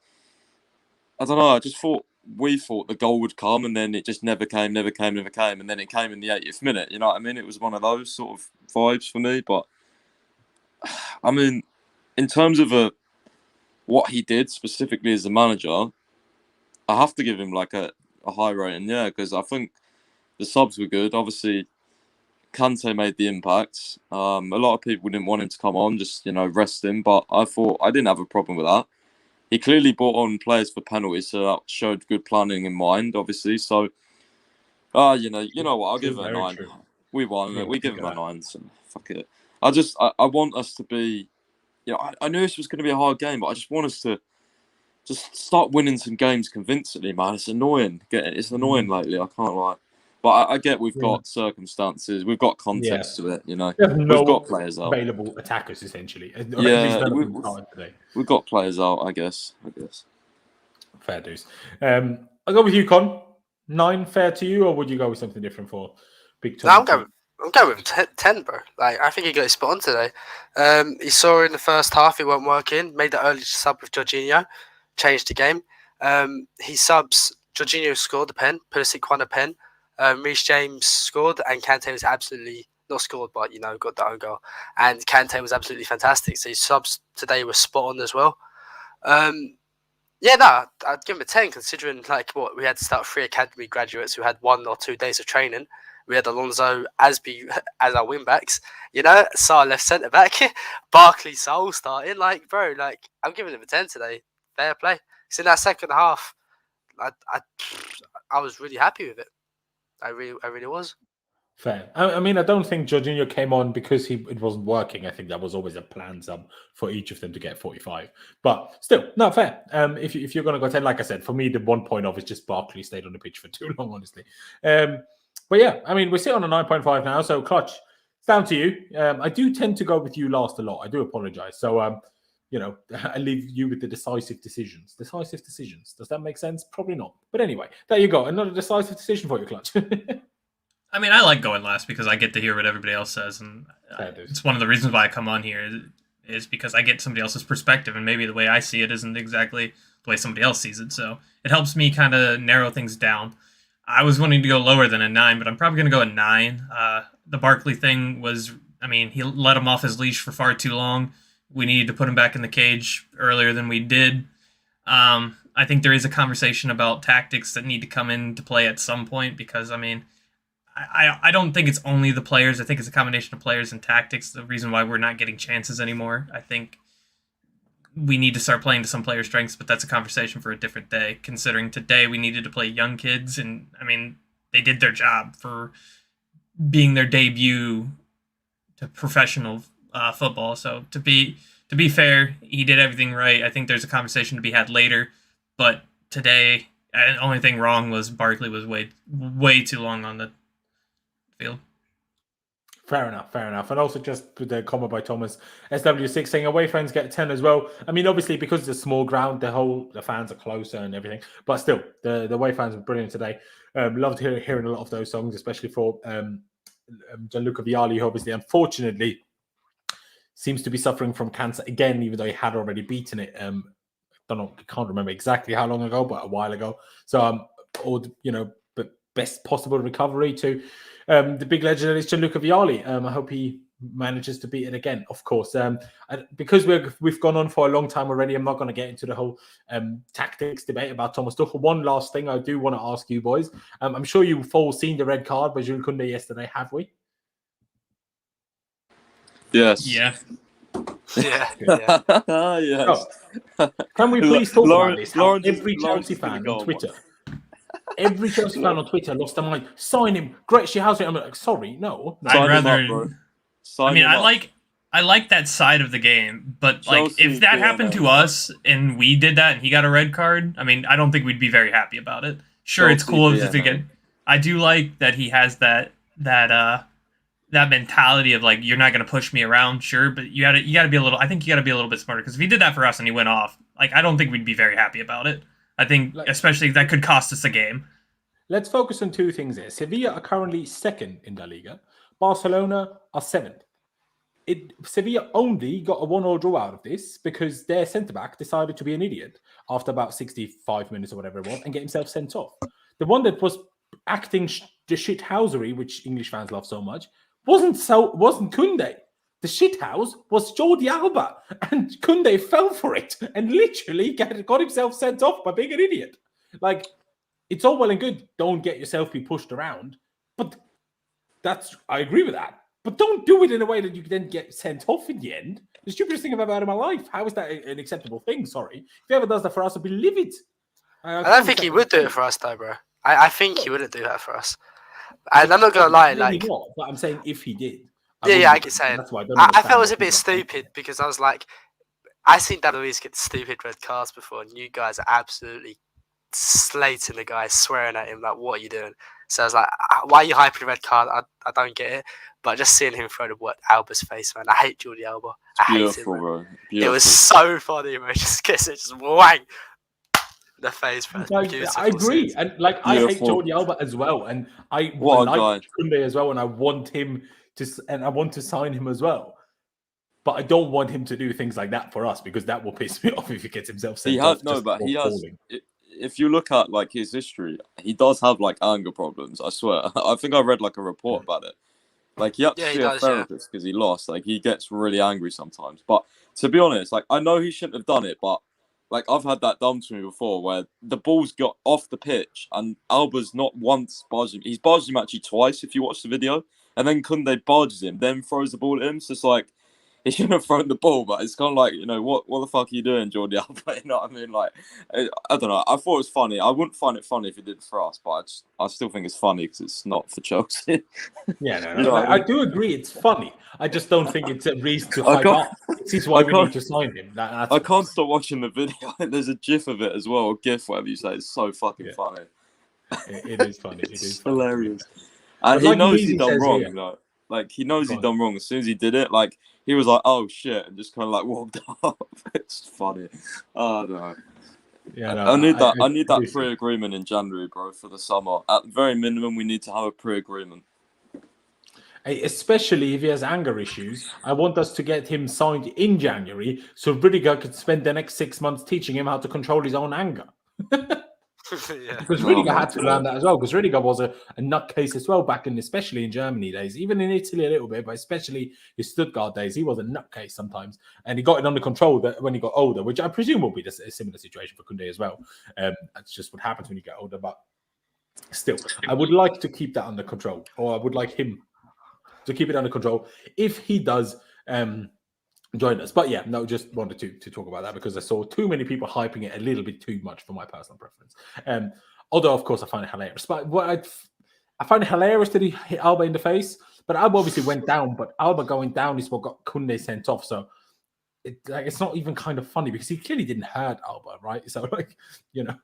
I don't know, we thought the goal would come, and then it just never came, and then it came in the 80th minute, you know what I mean? It was one of those sort of vibes for me, but, I mean, in terms of what he did specifically as a manager, I have to give him like a high rating, yeah, because I think the subs were good. Obviously, Kante made the impact. A lot of people didn't want him to come on, just, rest him, but I thought I didn't have a problem with that. He clearly brought on players for penalties, so that showed good planning in mind, obviously. So, you know what, I'll give it a 9. True. We won, we give him a 9, so fuck it. I want us to be, I knew this was going to be a hard game, but I just want us to just start winning some games convincingly, man. It's annoying. It's annoying lately, I can't lie. But I get we've got circumstances, we've got context to it, We've got players out. Available attackers, essentially. Yeah, we've got players out, I guess. Fair dues. I'll go with you, Con. 9 fair to you, or would you go with something different for Big Tom? No, I'm going with 10, bro. Like, I think he got his spot on today. He saw in the first half it weren't working. Made the early sub with Jorginho, changed the game. He subs. Jorginho scored the pen. Pulisic won a pen. Reece James scored, and Kante was absolutely not scored, but got the own goal. And Kante was absolutely fantastic. So his subs today were spot on as well. I'd give him a 10 considering we had to start 3 academy graduates who had 1 or 2 days of training. We had Alonso, Aspi as our wing backs, Saul left centre back, Barkley, Saul starting. I'm giving him a 10 today. Fair play. So in that second half, I was really happy with it. I really was. Fair. I mean, I don't think Jorginho came on because it wasn't working. I think that was always a plan for each of them to get 45. But still, no, fair. If you're going to go 10, like I said, for me, the 1 point off is just Barkley stayed on the pitch for too long, honestly. But yeah, I mean, we're sitting on a 9.5 now. So, Clutch, it's down to you. I do tend to go with you last a lot. I do apologize. So, I leave you with the decisive decisions. Decisive decisions. Does that make sense? Probably not. But anyway, there you go. Another decisive decision for you, Clutch. I mean, I like going last because I get to hear what everybody else says, and it's one of the reasons why I come on here is because I get somebody else's perspective, and maybe the way I see it isn't exactly the way somebody else sees it. So it helps me kind of narrow things down. I was wanting to go lower than a 9, but I'm probably going to go a 9. The Barkley thing was, he let him off his leash for far too long. We needed to put him back in the cage earlier than we did. I think there is a conversation about tactics that need to come into play at some point because, I don't think it's only the players. I think it's a combination of players and tactics. The reason why we're not getting chances anymore. I think we need to start playing to some player strengths, but that's a conversation for a different day. Considering today we needed to play young kids, and they did their job for being their debut to professional football. So to be fair, he did everything right. I think there's a conversation to be had later, but today, the only thing wrong was Barkley was way too long on the field. Fair enough. And also just the comment by Thomas SW6 saying away fans get 10 as well. Obviously because it's a small ground, the fans are closer and everything. But still, the away fans were brilliant today. Loved hearing a lot of those songs, especially for Gianluca Vialli, who obviously, unfortunately, seems to be suffering from cancer again, even though he had already beaten it. Can't remember exactly how long ago, but a while ago. So, but best possible recovery to the big legend that is Gianluca Vialli. I hope he manages to beat it again, of course. Because we've gone on for a long time already, I'm not going to get into the whole tactics debate about Thomas Tuchel. One last thing I do want to ask you boys. I'm sure you've all seen the red card by Jules Koundé yesterday, have we? Yes. Yeah. Yes. Can we please talk about this? Every Chelsea fan on Twitter. Every Chelsea fan on Twitter lost their mind. Sign him. Great shit house. I'm like, sorry, no. I'd rather. I like that side of the game, but Chelsea, if that happened to us and we did that and he got a red card, I don't think we'd be very happy about it. Sure, Chelsea, it's cool to get. I do like that he has that mentality of you're not going to push me around, sure, but you got to be a little. I think you got to be a little bit smarter because if he did that for us and he went off, I don't think we'd be very happy about it. I think especially that could cost us a game. Let's focus on 2 things here. Sevilla are currently 2nd in La Liga. Barcelona are 7th. Sevilla only got a 1-1 draw out of this because their centre-back decided to be an idiot after about 65 minutes or whatever it was and get himself sent off. The one that was acting the shithousery, which English fans love so much, wasn't Koundé. The shithouse was Jordi Alba, and Koundé fell for it and literally got himself sent off by being an idiot. It's all well and good. Don't get yourself be pushed around, but I agree with that. But don't do it in a way that you then get sent off in the end. The stupidest thing I've ever had in my life. How is that an acceptable thing? Sorry. If he ever does that for us, I'd be livid. I don't think he would do it for us, though, bro. I think he wouldn't do that for us. And I'm not gonna lie, not, but I'm saying if he did. I can say it. That's why I felt it was a bit stupid because I was like, I seen David Luiz get stupid red cards before, and you guys are absolutely slating the guy, swearing at him like, "What are you doing?" So I was like, "Why are you hyping the red card?" I don't get it. But just seeing him throw the Alba's face, man, I hate Jordi Alba. I hate him. Bro. It was so funny, man. Just kiss it, just wang. The phase press. Like, Beautiful I agree, scenes. and like I hate Beautiful. Jordi Alba as well, and I What a like guy. Kunde as well, and I want him and I want to sign him as well. But I don't want him to do things like that for us because that will piss me off if he gets himself sent off. If you look at like his history, he does have like anger problems. I swear. I think I read like a report about it. Like he had to Yeah, he see a does, yeah. therapist because he lost. Like he gets really angry sometimes. But to be honest, like I know he shouldn't have done it, but like I've had that done to me before, where the ball's got off the pitch and Alba's not once barged him. He's barged him actually twice if you watch the video, and then Kunde barges him, then throws the ball at him. So it's like he shouldn't have thrown the ball, but it's kind of like, you know, what the fuck are you doing, Jordi Alba? You know what I mean? Like, I don't know. I thought it was funny. I wouldn't find it funny if he did it for us, but I still think it's funny because it's not for Chelsea. Yeah, no, You know what I I mean? do agree. It's funny. I just don't think it's a reason to hype up. This is why we need to sign him. I can't stop watching the video. There's a GIF of it as well, or GIF, whatever you say. It's so fucking funny. It is funny. It is funny. Hilarious. And But he like knows Lizzie he's done says wrong, here- you know. Like, he knows Go he's on. done wrong. As soon as he did it, like, he was like, oh, shit, and just kind of, like, walked up. It's funny. Oh, no. Yeah, no, I need that do see. pre-agreement in January, bro, for the summer. At the very minimum, we need to have a pre-agreement. Especially if he has anger issues. I want us to get him signed in January so Rudiger could spend the next 6 months teaching him how to control his own anger. Yeah. Because Oh, Rudiger my had to God. learn that as well. Because Rudiger was a nutcase as well back in, especially in Germany days, even in Italy a little bit, but especially his Stuttgart days, he was a nutcase sometimes, and he got it under control when he got older, which I presume will be a similar situation for Koundé as well. That's just what happens when you get older. But still, I would like to keep that under control, or I would like him to keep it under control if he does join us. But yeah, no, just wanted to talk about that because I saw too many people hyping it a little bit too much for my personal preference. Although, of course, I find it hilarious. But what I find it hilarious that he hit Alba in the face. But Alba obviously went down. But Alba going down is what got Koundé sent off. So it's not even kind of funny because he clearly didn't hurt Alba, right? So, like, you know,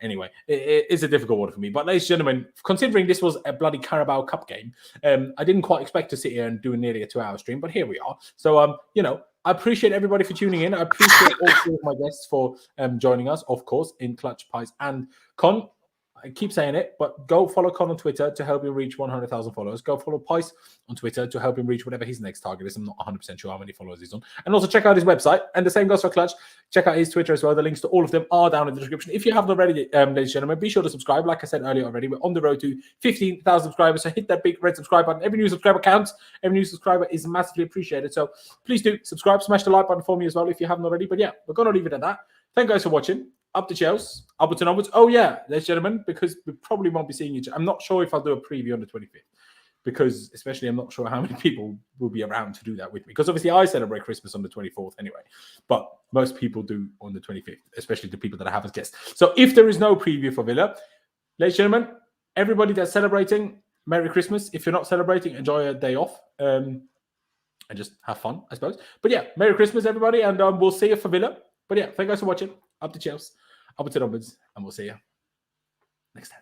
anyway, it's a difficult one for me. But ladies and gentlemen, considering this was a bloody Carabao Cup game, I didn't quite expect to sit here and do nearly a 2-hour stream, but here we are. So, you know, I appreciate everybody for tuning in. I appreciate all three of my guests for joining us, of course, in Clutch, Pies, and Con. I keep saying it, but go follow Con on Twitter to help him reach 100,000 followers. Go follow Pice on Twitter to help him reach whatever his next target is. I'm not 100% sure how many followers he's on. And also check out his website. And the same goes for Clutch. Check out his Twitter as well. The links to all of them are down in the description. If you haven't already, ladies and gentlemen, be sure to subscribe. Like I said earlier already, we're on the road to 15,000 subscribers. So hit that big red subscribe button. Every new subscriber counts. Every new subscriber is massively appreciated. So please do subscribe. Smash the like button for me as well if you haven't already. But yeah, we're going to leave it at that. Thank you guys for watching. Up to Chelsea, upwards and onwards. Oh, yeah, ladies and gentlemen, because we probably won't be seeing you. I'm not sure if I'll do a preview on the 25th, because especially I'm not sure how many people will be around to do that with me. Because obviously I celebrate Christmas on the 24th anyway, but most people do on the 25th, especially the people that I have as guests. So if there is no preview for Villa, ladies and gentlemen, everybody that's celebrating, Merry Christmas. If you're not celebrating, enjoy a day off and just have fun, I suppose. But yeah, Merry Christmas, everybody, and we'll see you for Villa. But yeah, thank you guys for watching. Up to Chelsea, upwards and onwards, and we'll see you next time.